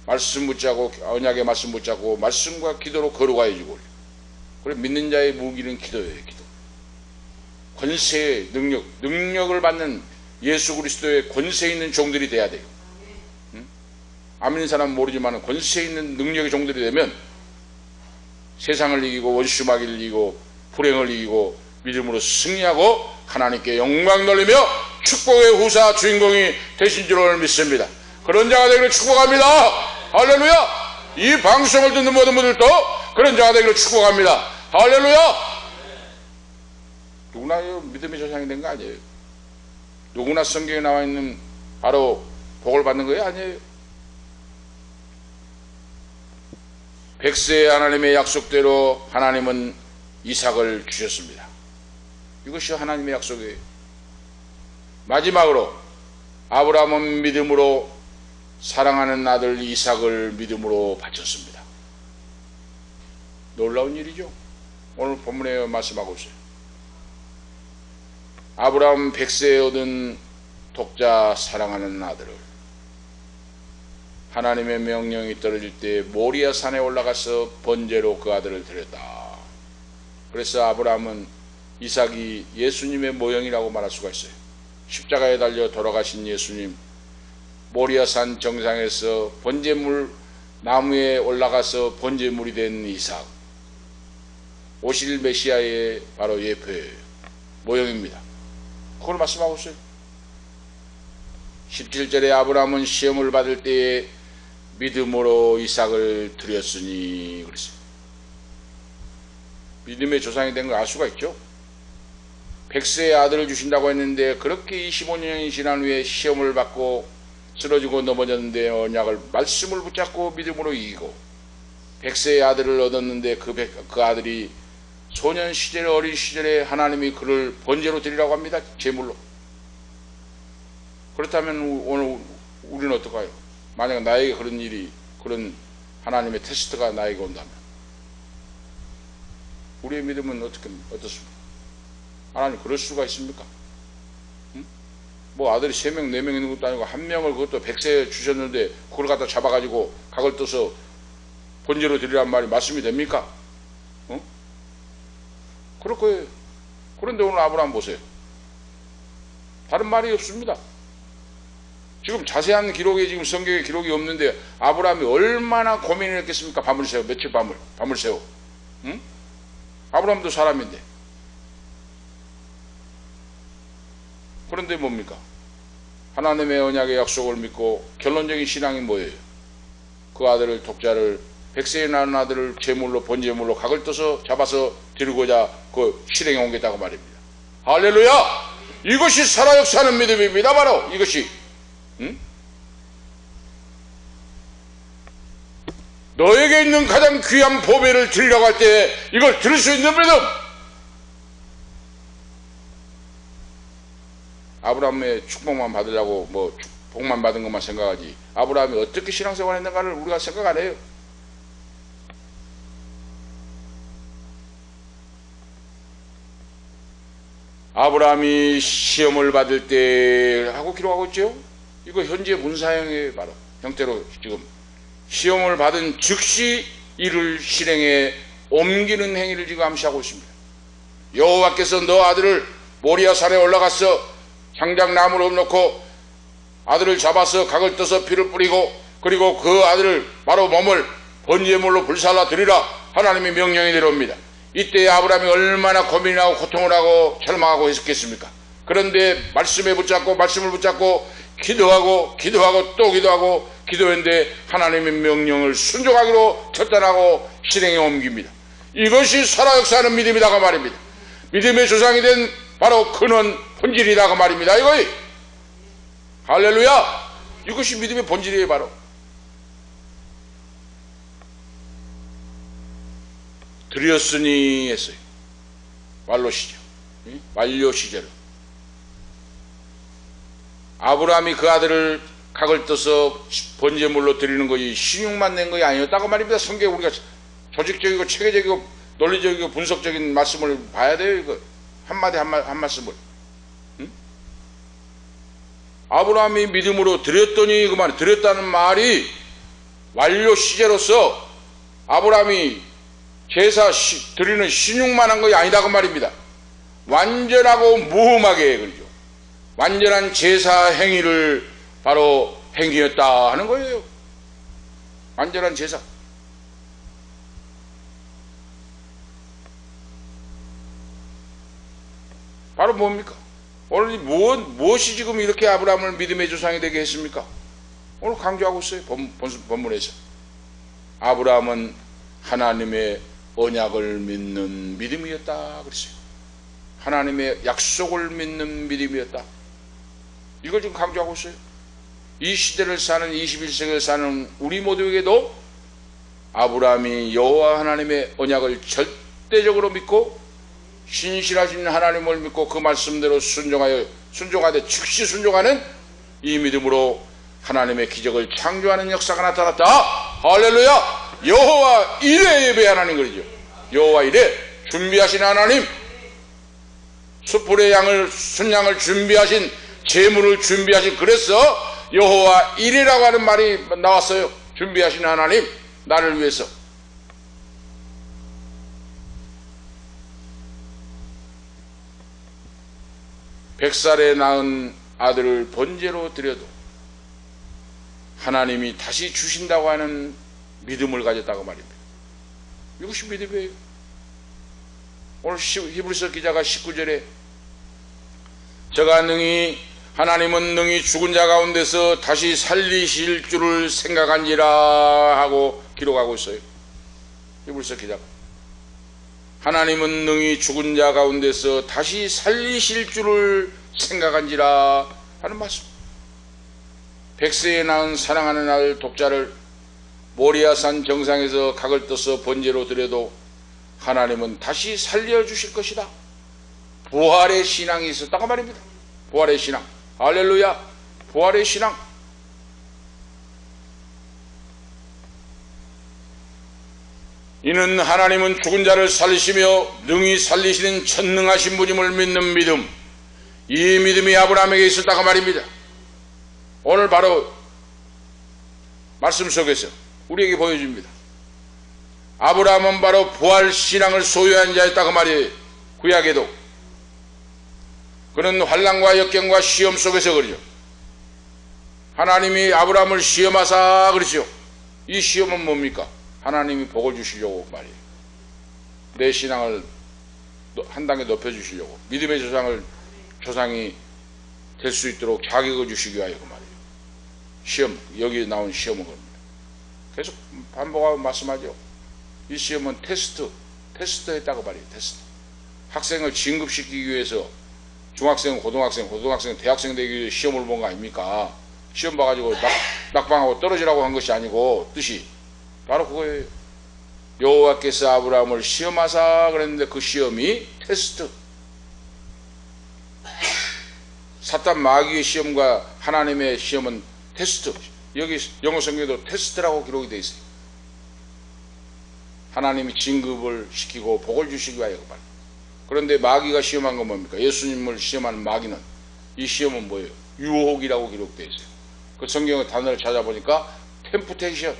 Speaker 1: 말씀 붙잡고 언약의 말씀 붙잡고 말씀과 기도로 걸어가야지. 그래 믿는 자의 무기는 기도예요. 기도. 권세의 능력을 받는 예수 그리스도의 권세 있는 종들이 돼야 돼요. 응? 안 믿는 사람은 모르지만 권세 있는 능력의 종들이 되면 세상을 이기고 원수마귀를 이기고 불행을 이기고 믿음으로 승리하고 하나님께 영광 돌리며 축복의 후사 주인공이 되신 줄을 믿습니다. 그런 자가 되기를 축복합니다. 할렐루야. 이 방송을 듣는 모든 분들도 그런 자가 되기를 축복합니다. 할렐루야. 누구나 믿음의 조상이 된 거 아니에요. 누구나 성경에 나와 있는 바로 복을 받는 거예요? 아니에요. 백세의 하나님의 약속대로 하나님은 이삭을 주셨습니다. 이것이 하나님의 약속이에요. 마지막으로 아브라함은 믿음으로 사랑하는 아들 이삭을 믿음으로 바쳤습니다. 놀라운 일이죠. 오늘 본문에 말씀하고 있어요. 아브라함 100세에 얻은 독자 사랑하는 아들을 하나님의 명령이 떨어질 때 모리아 산에 올라가서 번제로 그 아들을 드렸다. 그래서 아브라함은 이삭이 예수님의 모형이라고 말할 수가 있어요. 십자가에 달려 돌아가신 예수님, 모리아산 정상에서 번제물 나무에 올라가서 번제물이 된 이삭, 오실 메시아의 바로 예표예요. 모형입니다. 그걸 말씀하고 있어요. 17절에 아브라함은 시험을 받을 때에 믿음으로 이삭을 드렸으니 그랬어요. 믿음의 조상이 된 걸 알 수가 있죠. 100세의 아들을 주신다고 했는데 그렇게 25년이 지난 후에 시험을 받고 쓰러지고 넘어졌는데 언약을 말씀을 붙잡고 믿음으로 이기고 100세의 아들을 얻었는데 그 아들이 소년 시절에 어린 시절에 하나님이 그를 번제로 드리라고 합니다. 제물로. 그렇다면 오늘 우리는 어떨까요? 만약 나에게 그런 일이, 그런 하나님의 테스트가 나에게 온다면 우리의 믿음은 어떻습니까? 하나님 그럴 수가 있습니까? 응? 뭐 아들이 3명 4명 있는 것도 아니고 한 명을 그것도 100세에 주셨는데 그걸 갖다 잡아가지고 각을 떠서 번제로 드리란 말이 말씀이 됩니까? 응? 그럴 거예요. 그런데 오늘 아브라함 보세요. 다른 말이 없습니다. 지금 자세한 기록에 지금 성경에 기록이 없는데 아브라함이 얼마나 고민을 했겠습니까? 밤을 새워, 며칠 밤을 새워. 응? 아브라함도 사람인데. 그런데 뭡니까? 하나님의 언약의 약속을 믿고 결론적인 신앙이 뭐예요? 그 아들을, 독자를, 100세에 낳은 아들을 제물로, 번제물로 각을 떠서 잡아서 드리고자 그 실행에 옮겼다고 말입니다. 할렐루야! 이것이 살아 역사하는 믿음입니다. 바로 이것이. 응? 너에게 있는 가장 귀한 보배를 드리려고 할 때 이걸 들을 수 있는 믿음. 아브라함의 축복만 받으려고 뭐 복만 받은 것만 생각하지 아브라함이 어떻게 신앙생활 했는가를 우리가 생각 안 해요. 아브라함이 시험을 받을 때 하고 기록하고 있죠. 이거 현재 문사형의 바로 형태로 지금 시험을 받은 즉시 이를 실행에 옮기는 행위를 지금 암시하고 있습니다. 여호와께서 너 아들을 모리아 산에 올라가서 향장나무로 놓고 아들을 잡아서 각을 떠서 피를 뿌리고 그리고 그 아들을 바로 몸을 번제물로 불살라 드리라 하나님의 명령이 내려옵니다. 이때 아브라함이 얼마나 고민하고 고통을 하고 절망하고 했겠습니까? 그런데 말씀을 붙잡고 기도하고 또 기도하고 기도했는데 하나님의 명령을 순종하기로 결단하고 실행에 옮깁니다. 이것이 살아 역사하는 믿음이다가 말입니다. 믿음의 조상이 된 바로 근원 본질이다가 말입니다. 이거이 할렐루야. 이것이 믿음의 본질이에요. 바로 드렸으니 했어요. 완료 시절, 완료 시절. 아브라함이 그 아들을 각을 떠서 번제물로 드리는 것이 신용만 낸 것이 아니었다고 말입니다. 성경에 우리가 조직적이고 체계적이고 논리적이고 분석적인 말씀을 봐야 돼요. 이거 한마디 한 말씀을. 응? 아브라함이 믿음으로 드렸더니 그만 드렸다는 말이 완료 시제로서 아브라함이 제사 드리는 신용만 한 것이 아니다 그 말입니다. 완전하고 무흠하게 그러죠. 완전한 제사 행위를 바로 행위였다 하는 거예요. 완전한 제사. 바로 뭡니까? 오늘 무엇이 지금 이렇게 아브라함을 믿음의 조상이 되게 했습니까? 오늘 강조하고 있어요. 본문에서. 아브라함은 하나님의 언약을 믿는 믿음이었다 그랬어요. 하나님의 약속을 믿는 믿음이었다. 이걸 지금 강조하고 있어요. 이 시대를 사는 21세기를 사는 우리 모두에게도 아브라함이 여호와 하나님의 언약을 절대적으로 믿고 신실하신 하나님을 믿고 그 말씀대로 순종하되 즉시 순종하는 이 믿음으로 하나님의 기적을 창조하는 역사가 나타났다. 할렐루야. 여호와 이레 예배하나님 그러죠. 여호와 이레 준비하신 하나님, 숫불의 양을 순양을 준비하신, 제물을 준비하신, 그래서 여호와 이레라고 하는 말이 나왔어요. 준비하신 하나님, 나를 위해서. 백살에 낳은 아들을 번제로 드려도 하나님이 다시 주신다고 하는 믿음을 가졌다고 말입니다. 이것이 믿음이에요. 오늘 히브리서 기자가 19절에 하나님은 능히 죽은 자 가운데서 다시 살리실 줄을 생각한지라 하고 기록하고 있어요. 히브리서 기자가 하나님은 능히 죽은 자 가운데서 다시 살리실 줄을 생각한지라 하는 말씀. 백세에 낳은 사랑하는 아들 독자를 모리아산 정상에서 각을 떠서 번제로 드려도 하나님은 다시 살려주실 것이다. 부활의 신앙이 있었다고 말입니다. 부활의 신앙. 할렐루야. 부활의 신앙. 이는 하나님은 죽은 자를 살리시며 능히 살리시는 전능하신 분임을 믿는 믿음, 이 믿음이 아브라함에게 있었다고 말입니다. 오늘 바로 말씀 속에서 우리에게 보여줍니다. 아브라함은 바로 부활 신앙을 소유한 자였다고 말이에요. 구약에도 그는 환난과 역경과 시험 속에서 그러죠. 하나님이 아브라함을 시험하사 그러죠. 이 시험은 뭡니까? 하나님이 복을 주시려고 말이에요. 내 신앙을 한 단계 높여주시려고, 믿음의 조상이 될 수 있도록 자격을 주시기 위하여 그 말이에요. 시험, 여기 나온 시험은 겁니다. 계속 반복하고 말씀하죠. 이 시험은 테스트 했다고 말이에요. 테스트. 학생을 진급시키기 위해서 중학생, 고등학생, 대학생 되기 위해 시험을 본 거 아닙니까? 시험 봐가지고 낙방하고 떨어지라고 한 것이 아니고, 뜻이 바로 그거예요. 여호와께서 아브라함을 시험하사 그랬는데 그 시험이 테스트. 사탄 마귀의 시험과 하나님의 시험은 테스트. 여기 영어 성경에도 테스트라고 기록이 되어 있어요. 하나님이 진급을 시키고 복을 주시기 위하여. 그런데 마귀가 시험한 건 뭡니까? 예수님을 시험하는 마귀는, 이 시험은 뭐예요? 유혹이라고 기록되어 있어요. 그 성경의 단어를 찾아보니까 템프테이션,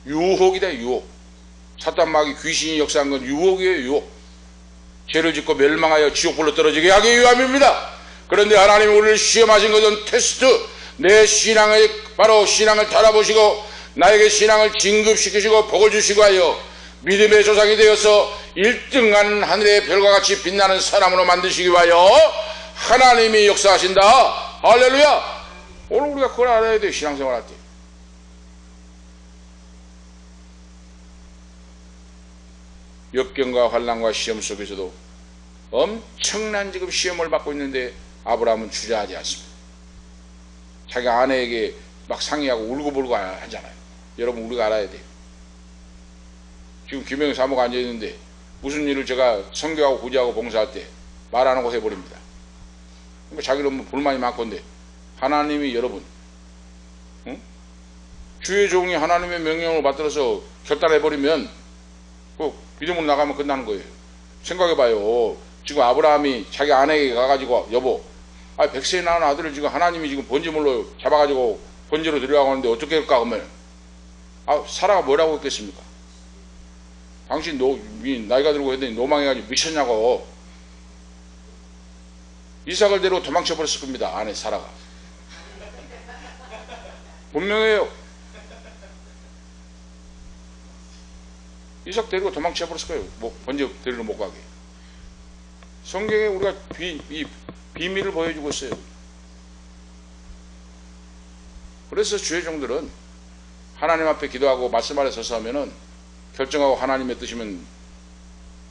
Speaker 1: 유혹이다. 유혹. 사탄 마귀 귀신이 역사한 건 유혹이에요. 유혹. 죄를 짓고 멸망하여 지옥불로 떨어지게 하기 위함입니다. 그런데 하나님이 우리를 시험하신 것은 테스트. 내 바로 신앙을 달아보시고 나에게 신앙을 진급시키시고 복을 주시고 하여 믿음의 조상이 되어서 1등하는 하늘의 별과 같이 빛나는 사람으로 만드시기 위하여 하나님이 역사하신다. 할렐루야. 오늘 우리가 그걸 알아야 돼요. 신앙생활 할 때. 역경과 환난과 시험 속에서도 엄청난 지금 시험을 받고 있는데 아브라함은 주저하지 않습니다. 자기 아내에게 막 상의하고 울고불고 하잖아요. 여러분, 우리가 알아야 돼요. 지금 김영희 사모가 앉아있는데 무슨 일을 제가 선교하고 구제하고 봉사할 때 말 안 하고 해버립니다. 그러니까 자기는 뭐 불만이 많건데, 하나님이 여러분, 주의 종이 하나님의 명령을 받들어서 결단해버리면 그 믿음으로 나가면 끝나는 거예요. 생각해봐요. 지금 아브라함이 자기 아내에게 가가지고, 여보, 백세에 낳은 아들을 지금 하나님이 지금 번제물로 잡아가지고 번제로 드리려고 하는데 어떻게 할까 하면, 사라가 뭐라고 했겠습니까? 당신 나이가 들고 했더니 노망해가지고 미쳤냐고. 이삭을 데리고 도망쳐버렸을 겁니다. 아내 사라가. 분명해요. 이삭 데리고 도망쳐 버렸을 거예요. 번제 데리러 못 가게. 성경에 우리가 이 비밀을 보여주고 있어요. 그래서 주의 종들은 하나님 앞에 기도하고 말씀 아래 서서 하면은 결정하고 하나님의 뜻이면,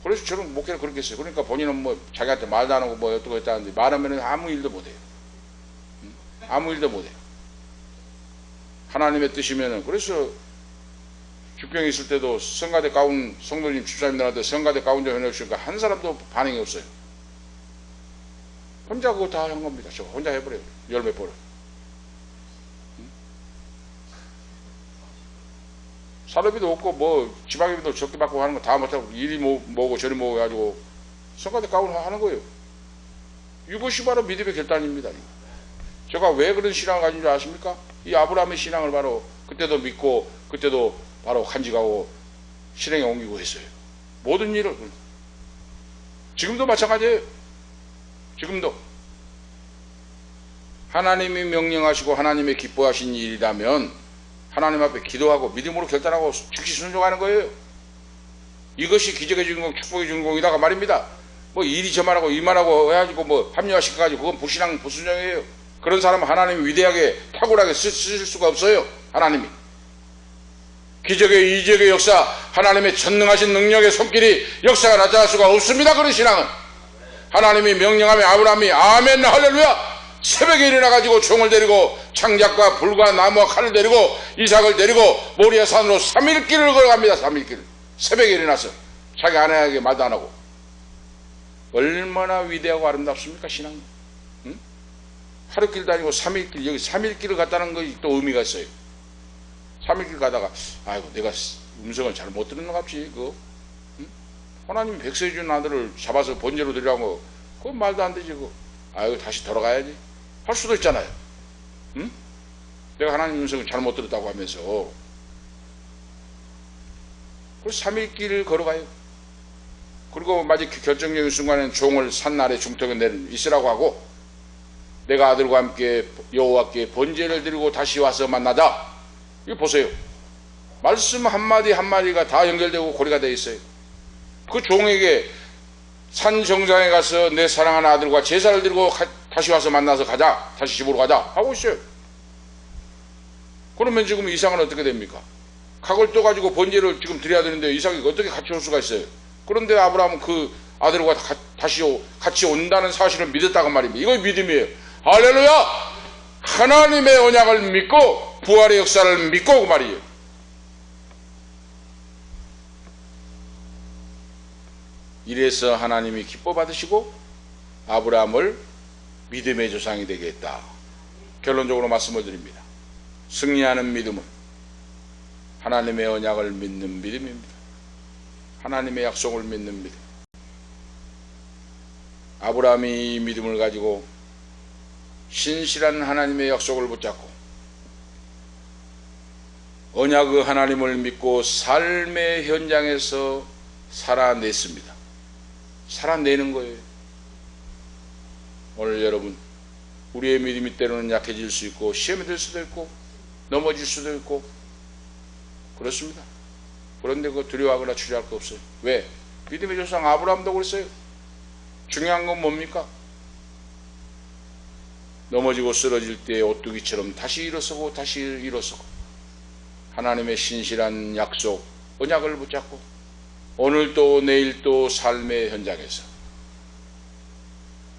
Speaker 1: 그래서 저는 목회를 그렇게 했어요. 그러니까 본인은 뭐 자기한테 말도 안 하고 뭐 어떻게 했다는데, 말하면은 아무 일도 못해요. 아무 일도 못해요. 하나님의 뜻이면은. 그래서 죽병이 있을 때도 성가대 가운 성도님 집사님들한테 성가대 가운 좀 해놓으시니까 한 사람도 반응이 없어요. 혼자 그거 다 한 겁니다. 저 혼자 해버려요. 열몇 번을. 사료비도 없고 뭐 지방비도 적게 받고 하는 거 다 못하고 이리 모으고 저리 모으고 해가지고 성가대 가운 하는 거예요. 이것이 바로 믿음의 결단입니다. 제가 왜 그런 신앙을 가진 줄 아십니까? 이 아브라함의 신앙을 바로 그때도 믿고 그때도 바로 간직하고 실행에 옮기고 했어요. 모든 일을. 지금도 마찬가지예요. 지금도 하나님이 명령하시고 하나님의 기뻐하신 일이라면 하나님 앞에 기도하고 믿음으로 결단하고 즉시 순종하는 거예요. 이것이 기적의 주인공, 축복의 주인공이다가 말입니다. 뭐 이리 저만하고 이만하고 해가지고 뭐 합리화시켜가지고 그건 불신앙, 불순종이에요. 그런 사람은 하나님이 위대하게 탁월하게 쓰실 수가 없어요. 하나님이 기적의 이적의 역사, 하나님의 전능하신 능력의 손길이 역사가 나타날 수가 없습니다. 그런 신앙은 하나님이 명령하면 아브라함이 아멘 할렐루야 새벽에 일어나가지고 총을 데리고 창작과 불과 나무와 칼을 데리고 이삭을 데리고 모리아 산으로 3일 길을 걸어갑니다. 3일 길을 새벽에 일어나서 자기 아내에게 말도 안 하고. 얼마나 위대하고 아름답습니까 신앙이. 응? 하루 길 다니고 3일 길, 여기 3일 길을 갔다는 것이 또 의미가 있어요. 3일 길 가다가 아이고 내가 음성을 잘 못 듣는 것 같지 그거. 응? 하나님이 백성이 준 아들을 잡아서 번제로 드리라고 그건 말도 안 되지 그거. 아이고 다시 돌아가야지 할 수도 있잖아요. 응? 내가 하나님 음성을 잘못 들었다고 하면서. 그래서 3일 길을 걸어가요. 그리고 마치 결정적인 순간에는 종을 산 아래 중턱에 있으라고 하고 내가 아들과 함께 여호와께 번제를 드리고 다시 와서 만나자. 이거 보세요. 말씀 한마디 한마디가 다 연결되고 고리가 되어 있어요. 그 종에게 산 정상에 가서 내 사랑하는 아들과 제사를 드리고 다시 와서 만나서 가자. 다시 집으로 가자 하고 있어요. 그러면 지금 이삭은 어떻게 됩니까? 각을 떠가지고 번제를 지금 드려야 되는데 이삭이 어떻게 같이 올 수가 있어요? 그런데 아브라함은 그 아들과 다시 같이 온다는 사실을 믿었다고 말입니다. 이거 믿음이에요. 할렐루야! 하나님의 언약을 믿고 부활의 역사를 믿고 그 말이에요. 이래서 하나님이 기뻐 받으시고 아브라함을 믿음의 조상이 되게 했다. 결론적으로 말씀을 드립니다. 승리하는 믿음은 하나님의 언약을 믿는 믿음입니다. 하나님의 약속을 믿는 믿음. 아브라함이 이 믿음을 가지고 신실한 하나님의 약속을 붙잡고 언약의 하나님을 믿고 삶의 현장에서 살아냈습니다. 살아내는 거예요. 오늘 여러분 우리의 믿음이 때로는 약해질 수 있고 시험이 될 수도 있고 넘어질 수도 있고 그렇습니다. 그런데 그거 두려워하거나 주저할 거 없어요. 왜? 믿음의 조상 아브라함도 그랬어요. 중요한 건 뭡니까? 넘어지고 쓰러질 때 오뚜기처럼 다시 일어서고 다시 일어서고 하나님의 신실한 약속 언약을 붙잡고 오늘도 내일도 삶의 현장에서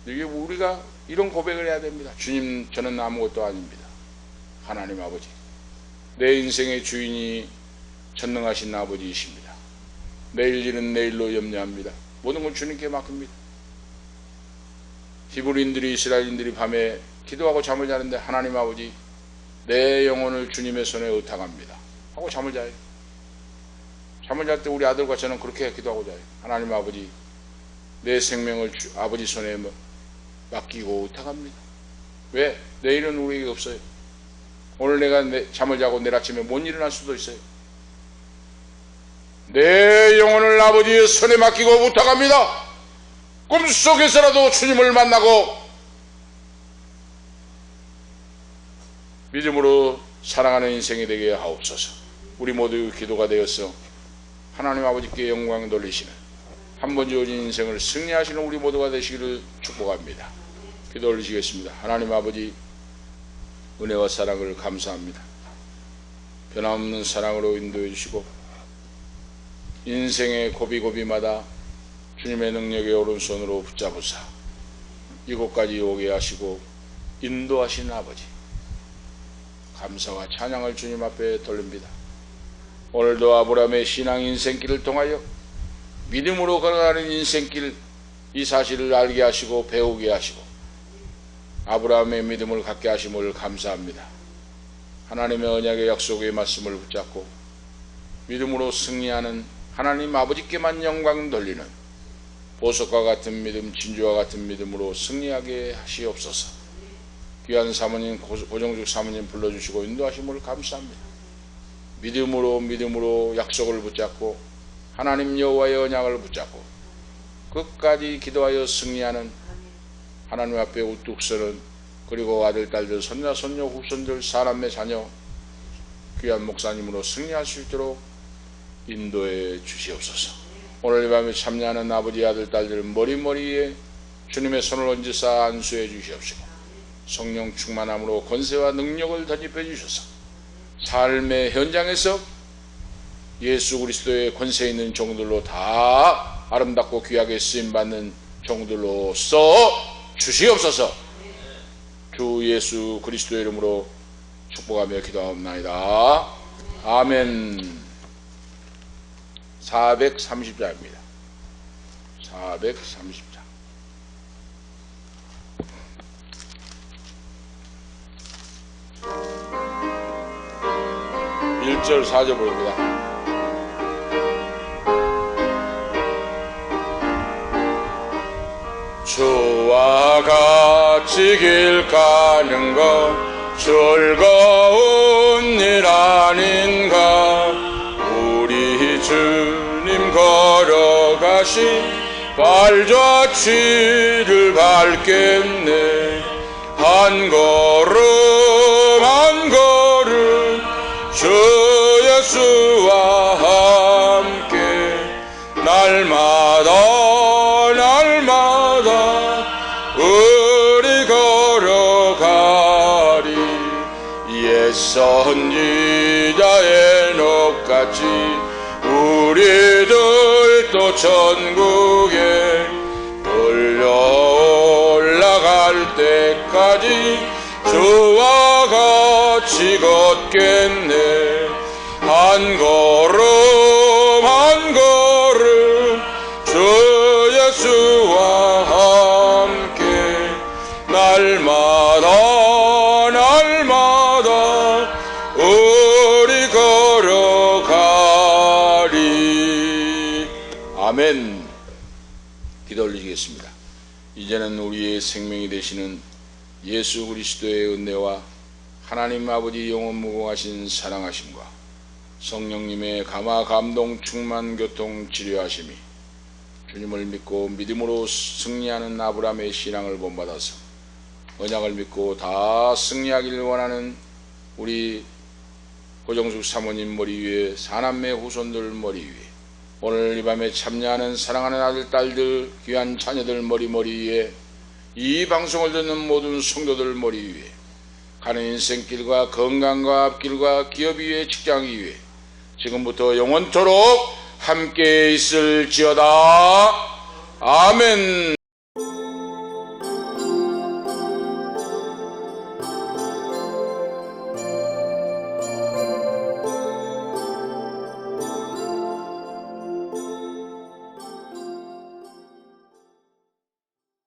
Speaker 1: 이게 우리가 이런 고백을 해야 됩니다. 주님 저는 아무것도 아닙니다. 하나님 아버지 내 인생의 주인이 전능하신 아버지이십니다. 내일 일은 내일로 염려합니다. 모든 걸 주님께 맡깁니다. 히브리인들이 이스라엘인들이 밤에 기도하고 잠을 자는데 하나님 아버지 내 영혼을 주님의 손에 의탁합니다 하고 잠을 자요. 잠을 잘 때 우리 아들과 저는 그렇게 기도하고 자요. 하나님 아버지 내 생명을 아버지 손에 맡기고 의탁합니다. 왜? 내일은 우리에게 없어요. 오늘 내가 잠을 자고 내일 아침에 못 일어날 수도 있어요. 내 영혼을 아버지의 손에 맡기고 부탁합니다. 꿈속에서라도 주님을 만나고 믿음으로 사랑하는 인생이 되게 하옵소서. 우리 모두 기도가 되어서 하나님 아버지께 영광 돌리시는 한 번 주어진 인생을 승리하시는 우리 모두가 되시기를 축복합니다. 기도 올리시겠습니다. 하나님 아버지, 은혜와 사랑을 감사합니다. 변함없는 사랑으로 인도해 주시고 인생의 고비고비마다 주님의 능력의 오른손으로 붙잡으사 이곳까지 오게 하시고 인도하신 아버지, 감사와 찬양을 주님 앞에 돌립니다. 오늘도 아브라함의 신앙 인생길을 통하여 믿음으로 걸어가는 인생길, 이 사실을 알게 하시고 배우게 하시고 아브라함의 믿음을 갖게 하심을 감사합니다. 하나님의 언약의 약속의 말씀을 붙잡고 믿음으로 승리하는 하나님 아버지께만 영광 돌리는 보석과 같은 믿음, 진주와 같은 믿음으로 승리하게 하시옵소서. 귀한 사모님, 고정숙 사모님 불러주시고 인도하심을 감사합니다. 믿음으로 약속을 붙잡고 하나님 여호와의 언약을 붙잡고 끝까지 기도하여 승리하는 하나님 앞에 우뚝 서는, 그리고 아들, 딸들, 손자, 손녀, 후손들, 사람의 자녀, 귀한 목사님으로 승리할 수 있도록 인도해 주시옵소서. 오늘 이 밤에 참여하는 아버지, 아들, 딸들 머리머리에 주님의 손을 얹으사 안수해 주시옵시고 성령 충만함으로 권세와 능력을 덧입혀 주셔서 삶의 현장에서 예수 그리스도의 권세 있는 종들로 다 아름답고 귀하게 쓰임받는 종들로 써 주시옵소서. 주 예수 그리스도의 이름으로 축복하며 기도하옵나이다. 아멘. 430자입니다. 430자. (1절) (4절) 부릅니다. 주와 같이 길 가는 것 즐거운 일 아닌가. 우리 주님 걸어가신 발자취를 밟겠네. 한 걸음 한 걸음 주 예수와 함께 날마다 우리 걸어가리. 옛 선지자의 녹같이 우리들도 천국에 끌려 올라갈 때까지 주와 같이 걷겠네. 한 걸음 한 걸음 주 예수와 함께 날마다 우리 걸어가리. 아멘. 기도 올리시겠습니다. 이제는 우리의 생명이 되시는 예수 그리스도의 은혜와 하나님 아버지 영원 무궁하신 사랑하심과 성령님의 감화 감동 충만 교통 치료하심이 주님을 믿고 믿음으로 승리하는 아브라함의 신앙을 본받아서 언약을 믿고 다 승리하기를 원하는 우리 고정숙 사모님 머리 위에, 사남매 후손들 머리 위에, 오늘 이 밤에 참여하는 사랑하는 아들, 딸들, 귀한 자녀들 머리 위에, 이 방송을 듣는 모든 성도들 머리 위에, 가는 인생길과 건강과 앞길과 기업 위에, 직장 위에 지금부터 영원토록 함께 있을지어다. 아멘.